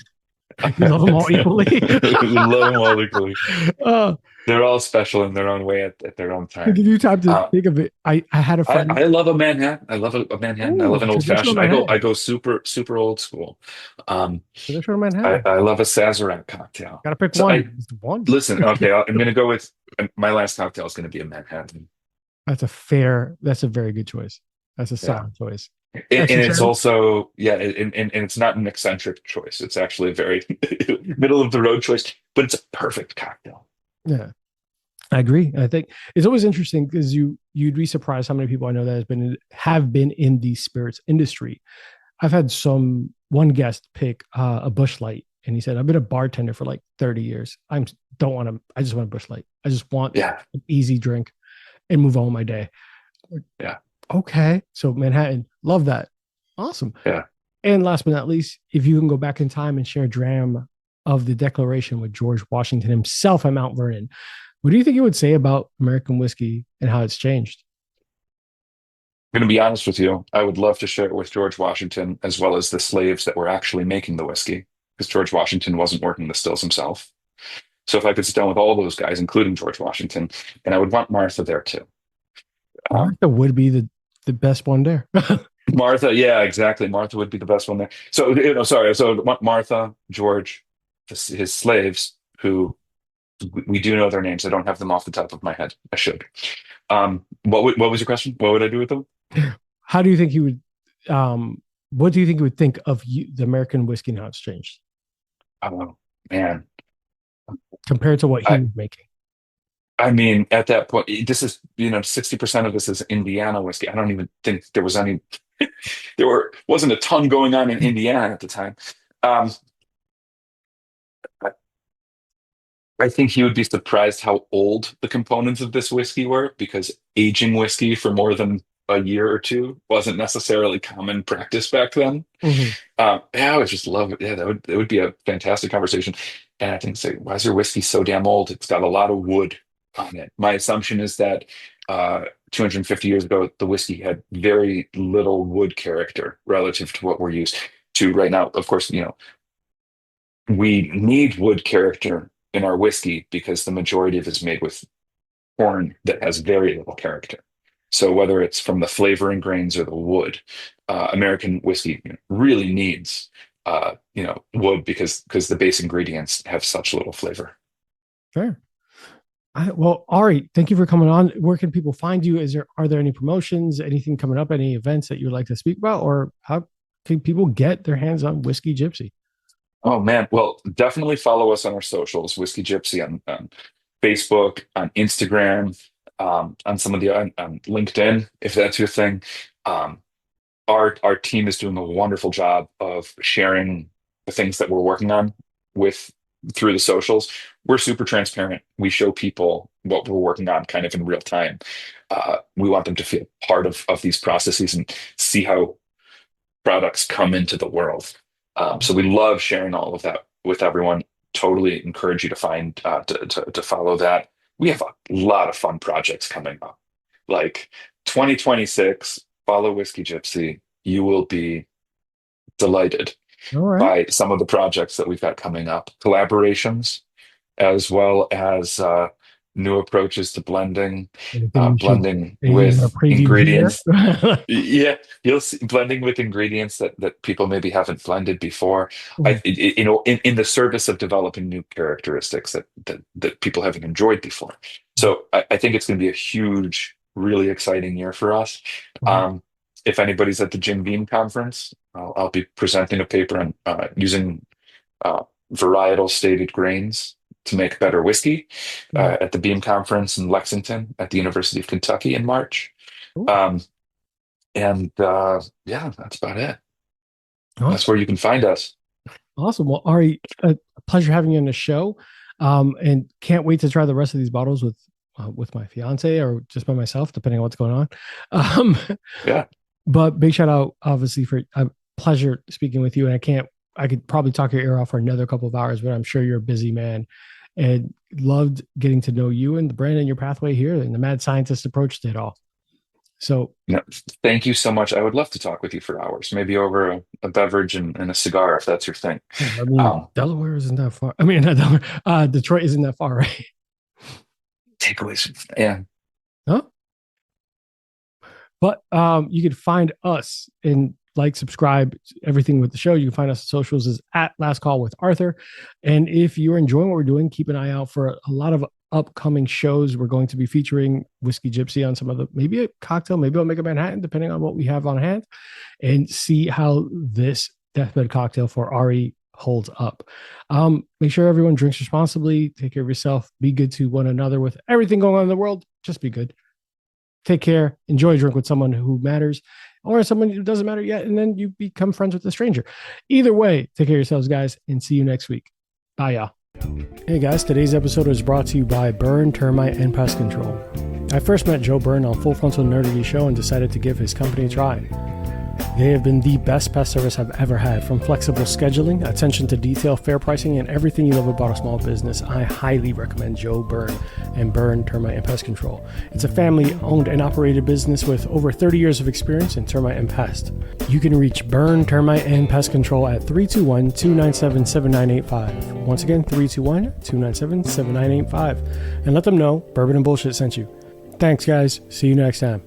You love them all equally. We love them all equally. uh, They're all special in their own way at their own to time. give you time to Uh, think of it, I had a I, friend. I love a Manhattan. I love a Manhattan. I love Oh, an old traditional fashioned. I Manhattan. go super old school. Um, Traditional I, Manhattan. I love a Sazerac cocktail. Got to pick So one. I Just one. listen. Okay, I'm going to go with my last cocktail is going to be a Manhattan. That's a very good choice. That's a Yeah. solid choice. And Extra it's cherry? also, yeah, and it's not an eccentric choice. It's actually a very middle of the road choice, but it's a perfect cocktail. Yeah. I agree. I think it's always interesting because you'd be surprised how many people I know that have been in the spirits industry. I've had one guest pick a Bush Light, and he said, "I've been a bartender for like 30 years. I just want a Bush Light. I just want Yeah, an easy drink and move on with my day." yeah, Okay, so Manhattan, love that, awesome. yeah. And last but not least, if you can go back in time and share a dram of the Declaration with George Washington himself at Mount Vernon, what do you think you would say about American whiskey and how it's changed? I'm going to be honest with you. I would love to share it with George Washington as well as the slaves that were actually making the whiskey, because George Washington wasn't working the stills himself. So if I could sit down with all those guys, including George Washington, and I would want Martha there too. Um, Martha would be the best one there. Martha, yeah, exactly. Martha would be the best one there. So, sorry. So Martha, George, his slaves, who we do know their names. I don't have them off the top of my head. I should. What was your question? What would I do with them? How do you think he would? What do you think he would think of the American whiskey and how it's changed Oh man, compared to what he I was making? I mean, at that point, this is 60% of this is Indiana whiskey. I don't even think there was any. Wasn't a ton going on in Indiana at the time. Um, I think he would be surprised how old the components of this whiskey were, because aging whiskey for more than a year or two wasn't necessarily common practice back then. Mhm. Yeah, I would just love it. Yeah, that would be a fantastic conversation. And I think, say, why is your whiskey so damn old? It's got a lot of wood on it. My assumption is that 250 years ago, the whiskey had very little wood character relative to what we're used to right now. Of course, we need wood character in our whiskey because the majority of it is made with corn that has very little character. So whether it's from the flavoring grains or the wood, American whiskey really needs wood because the base ingredients have such little flavor. Fair. Well, Ari, thank you for coming on. Where can people find you? Are there any promotions, anything coming up, any events that you'd like to speak about, or how can people get their hands on Whiskey Gypsy? Oh man, well, definitely follow us on our socials, Whiskey Gypsy on Facebook, on Instagram, on some of the on LinkedIn, if that's your thing. Um, our team is doing a wonderful job of sharing the things that we're working on with through the socials. We're super transparent. We show people what we're working on kind of in real time. We want them to feel part of these processes and see how products come into the world. So we love sharing all of that with everyone. Totally encourage you to find to follow that. We have a lot of fun projects coming up, like 2026. Follow Whiskey Gypsy. You will be delighted All right. by some of the projects that we've got coming up, collaborations, as well as new approaches to blending, Anything you should blending maybe want with to preview here? ingredients. Yeah, you'll see blending with ingredients that people maybe haven't blended before. In the service of developing new characteristics that people haven't enjoyed before. So I think it's going to be a huge, really exciting year for us. If anybody's at the Jim Beam conference, I'll be presenting a paper on using varietal stated grains to make better whiskey at the Beam conference in Lexington at the University of Kentucky in March. Um, yeah, that's about it. Awesome. That's where you can find us. Awesome. Well, Ari, a pleasure having you on the show. And can't wait to try the rest of these bottles with my fiance or just by myself, depending on what's going on. Yeah. But big shout out, obviously, for a pleasure speaking with you. And I could probably talk your ear off for another couple of hours, but I'm sure you're a busy man, and loved getting to know you and the brand and your pathway here and the mad scientist approach to it all. So thank you so much. I would love to talk with you for hours, maybe over a beverage and a cigar, if that's your thing. I mean, Delaware isn't that far. I mean, Delaware, Detroit isn't that far, right? Takeaways. Yeah. Huh? But you can find us in subscribe, everything with the show. You can find us on socials is at Last Call with Arthur. And if you're enjoying what we're doing, keep an eye out for a lot of upcoming shows. We're going to be featuring Whiskey Gypsy on some of maybe a cocktail, maybe I'll make a Manhattan, depending on what we have on hand, and see how this deathbed cocktail for Ari holds up. Make sure everyone drinks responsibly, take care of yourself, be good to one another. With everything going on in the world, just be good. Take care, enjoy a drink with someone who matters, or someone who doesn't matter yet, and then you become friends with a stranger. Either way, take care of yourselves, guys, and see you next week. Bye, y'all. Hey, guys, today's episode is brought to you by Burn Termite and Pest Control. I first met Joe Byrne on Full Frontal Nerdity Show and decided to give his company a try. They have been the best pest service I've ever had. From flexible scheduling, attention to detail, fair pricing, and everything you love about a small business, I highly recommend Joe Byrne and Burn Termite and Pest Control. It's a family-owned and operated business with over 30 years of experience in termite and pest. You can reach Burn Termite and Pest Control at 321-297-7985. Once again, 321-297-7985. And let them know Bourbon and Bullshit sent you. Thanks, guys. See you next time.